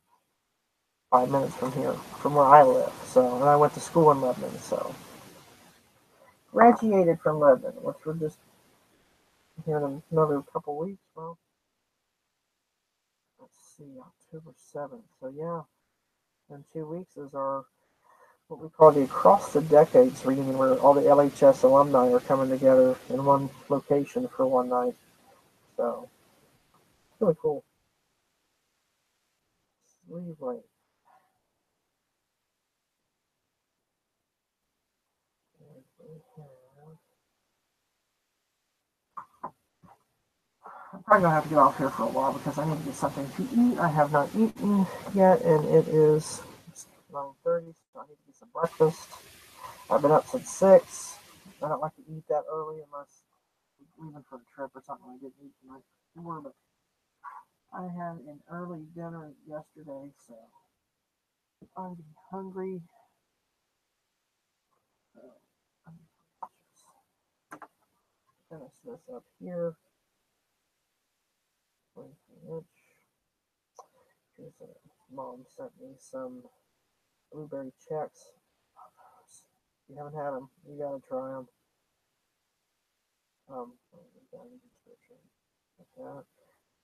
5 minutes from here, from where I live. So, and I went to school in Lebanon. So, graduated from Lebanon, which we're just here in another couple weeks. Well, let's see, October 7th. So yeah, in 2 weeks is our what we call the Across the Decades reunion, where all the LHS alumni are coming together in one location for one night. So, really cool. Sleeve link. I'm probably gonna have to get off here for a while because I need to get something to eat. I have not eaten yet, and it is 9:30, so I need to get some breakfast. I've been up since 6. I don't like to eat that early unless we're leaving for a trip or something. I didn't eat tonight before, but I had an early dinner yesterday, so I'm getting hungry. So I'm just finish this up here. 23-inch. Here's a, Mom sent me some blueberry checks. If you haven't had them, you gotta try them. Description. Like that.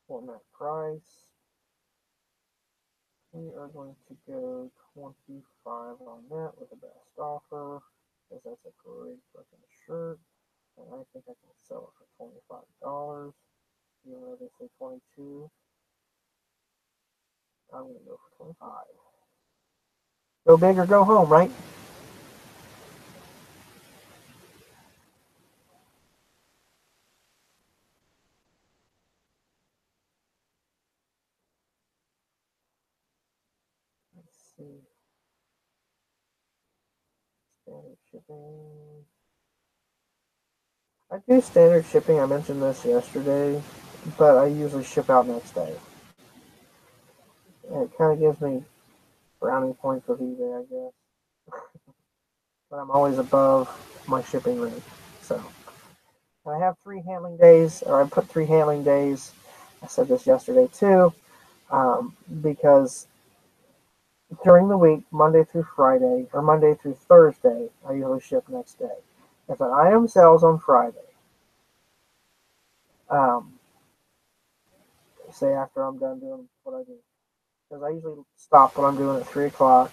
Format price. We are going to go 25 on that with the best offer, because that's a great looking shirt, and I think I can sell it for $25. Even though they say 22, I'm gonna go for 25. Go big or go home, right? Let's see. Standard shipping. I do standard shipping. I mentioned this yesterday, but I usually ship out next day. And it kind of gives me brownie points with eBay, I guess. But I'm always above my shipping rate. So I have 3 handling days, or I put 3 handling days. I said this yesterday too, because during the week, Monday through Friday, or Monday through Thursday, I usually ship next day. If an item sells on Friday, um, say after I'm done doing what I do, because I usually stop what I'm doing at 3 o'clock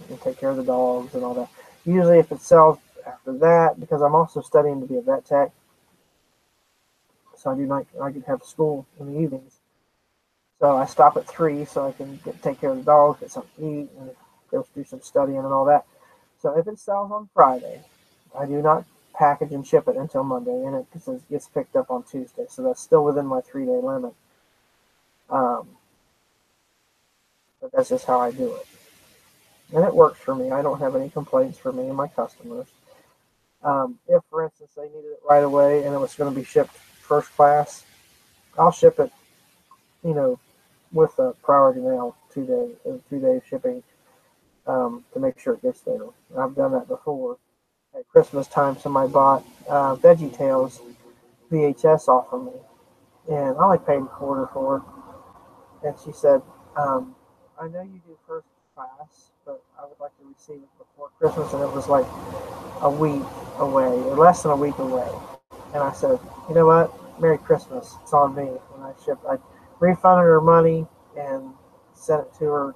and take care of the dogs and all that. Usually, if it sells after that, because I'm also studying to be a vet tech, so I can have school in the evenings. So I stop at 3 so I can take care of the dogs, get something to eat, and go do some studying and all that. So if it sells on Friday, I do not package and ship it until Monday, and it gets picked up on Tuesday. So that's still within my 3-day limit. Um, but that's just how I do it. And it works for me. I don't have any complaints from me and my customers. If, for instance, they needed it right away and it was going to be shipped first class, I'll ship it, you know, with a priority mail 2-day shipping, to make sure it gets there. I've done that before. At Christmas time, somebody bought Veggie Tales VHS off of me, and I only paid a quarter for it. And she said, I know you do first class, but I would like to receive it before Christmas. And it was like a week away, or less than a week away. And I said, you know what? Merry Christmas. It's on me. When I refunded her money and sent it to her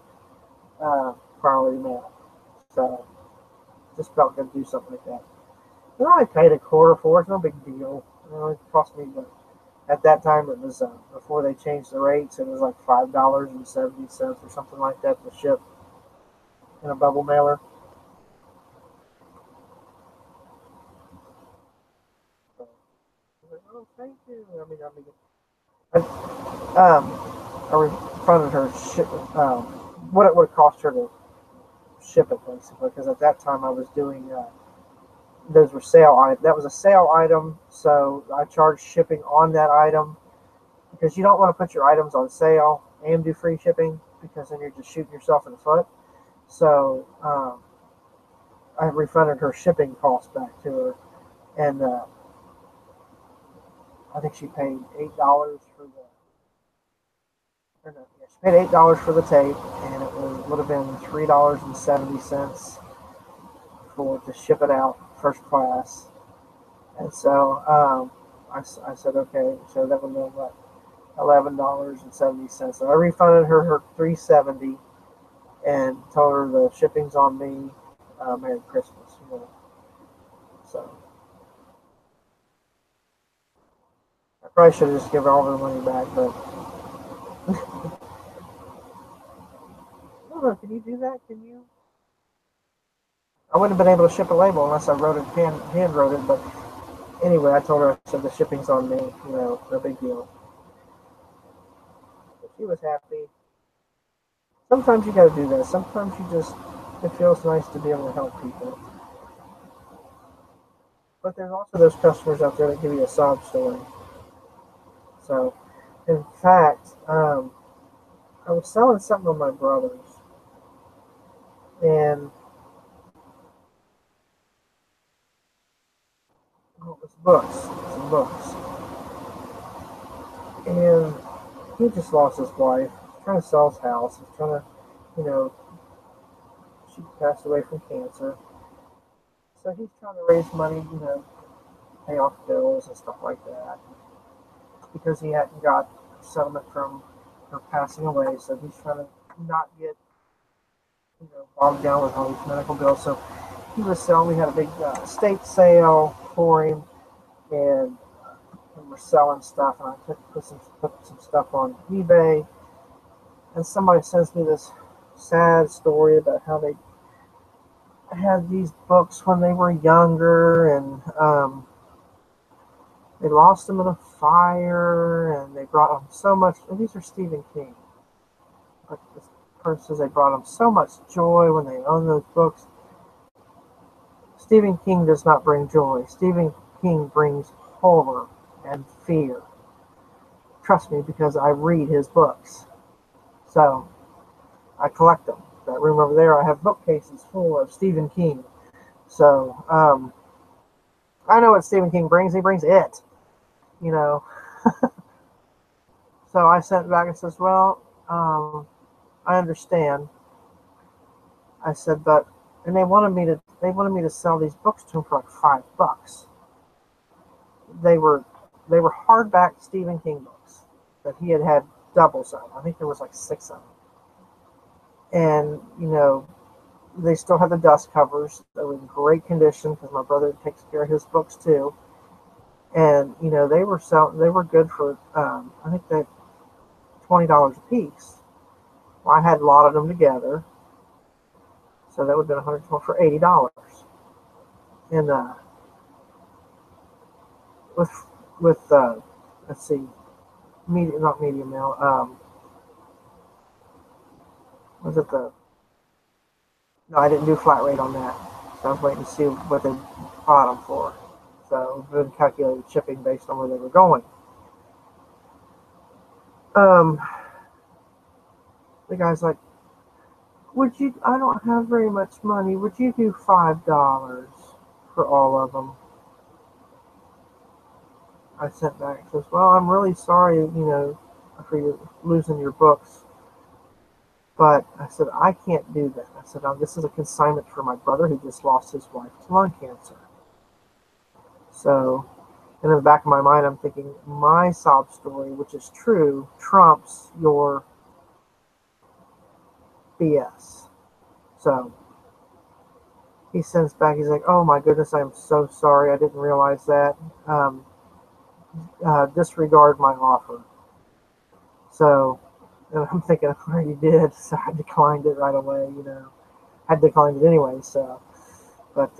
priority mail. So just felt good to do something like that. And I paid a quarter for it. It's no big deal. It cost me, but at that time it was before they changed the rates. It was like $5.70 or something like that to ship in a bubble mailer. So I was like, oh, thank you. I refunded her what it would cost her to ship it basically, because at that time I was doing those were sale items. That was a sale item, so I charged shipping on that item because you don't want to put your items on sale and do free shipping because then you're just shooting yourself in the foot. So I refunded her shipping costs back to her, and I think she paid $8 for the. Or no, yeah, she paid $8 for the tape, and would have been $3.70 for to ship it out first class. And so I said okay, so that would be what $11.70. So I refunded her $3.70 and told her the shipping's on me. Merry Christmas, you know. So I probably should have just given all her money back, but I don't know. Can you do that? Can you? I wouldn't have been able to ship a label unless I wrote it hand wrote it. But anyway, I told her I said the shipping's on me. You know, no big deal. But she was happy. Sometimes you got to do that. Sometimes it feels nice to be able to help people. But there's also those customers out there that give you a sob story. So, in fact, I was selling something on my brother's, and it was books, some books, and he just lost his wife. He's trying to sell his house. He's trying to, you know, she passed away from cancer. So he's trying to raise money, you know, pay off bills and stuff like that, because he hadn't got settlement from her passing away. So he's trying to not get, you know, bogged down with all these medical bills. So he was selling. We had a big estate sale for him, and we're selling stuff. And I put some stuff on eBay, and somebody sends me this sad story about how they had these books when they were younger, and they lost them in a fire, and they brought them so much. And these are Stephen King. But this person says they brought them so much joy when they owned those books. Stephen King does not bring joy. Stephen King brings horror and fear. Trust me, because I read his books. So I collect them. That room over there, I have bookcases full of Stephen King. So I know what Stephen King brings. He brings it, you know. So I sent back and says, well, I understand. I said, but and they wanted me to sell these books to them for like $5. They were hardback Stephen King books that he had doubles of. I think there was like 6 of them. And you know, they still had the dust covers. They were in great condition because my brother takes care of his books too. And you know, they were good for I think they $20 a piece. Well, I had lotted them together, so that would have been 120 for $80. And with let's see, not medium mail. Was it the? No, I didn't do flat rate on that. So I was waiting to see what they bought them for. So we calculated shipping based on where they were going. The guy's like, "Would you? I don't have very much money. Would you do $5 for all of them?" I sent back, says, well, I'm really sorry, for you losing your books. But I said, I can't do that. I said, this is a consignment for my brother who just lost his wife to lung cancer. So, in the back of my mind, I'm thinking, my sob story, which is true, trumps your BS. So, he sends back, he's like, oh my goodness, I'm so sorry. I didn't realize that. Um, Disregard my offer. So, and I'm thinking, oh, you did. So I declined it right away, I declined it anyway, so. But,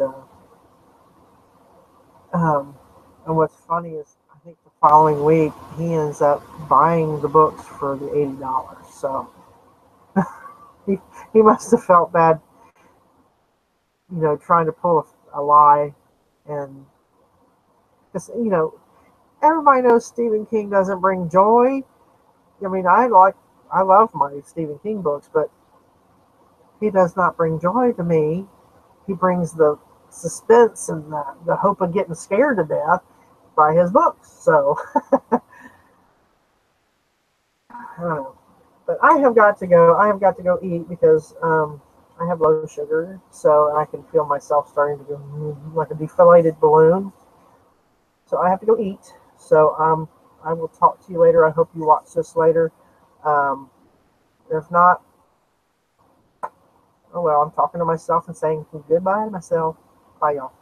um, and what's funny is, I think the following week, he ends up buying the books for the $80. So he, he must have felt bad, trying to pull a lie. And, because, everybody knows Stephen King doesn't bring joy. I mean, I love my Stephen King books, but he does not bring joy to me. He brings the suspense and the hope of getting scared to death by his books. So, I don't know. But I have got to go. I have got to go eat because I have low sugar, so I can feel myself starting to go like a deflated balloon. So I have to go eat. So I will talk to you later. I hope you watch this later. Um, if not, oh well, I'm talking to myself and saying goodbye to myself. Bye, y'all.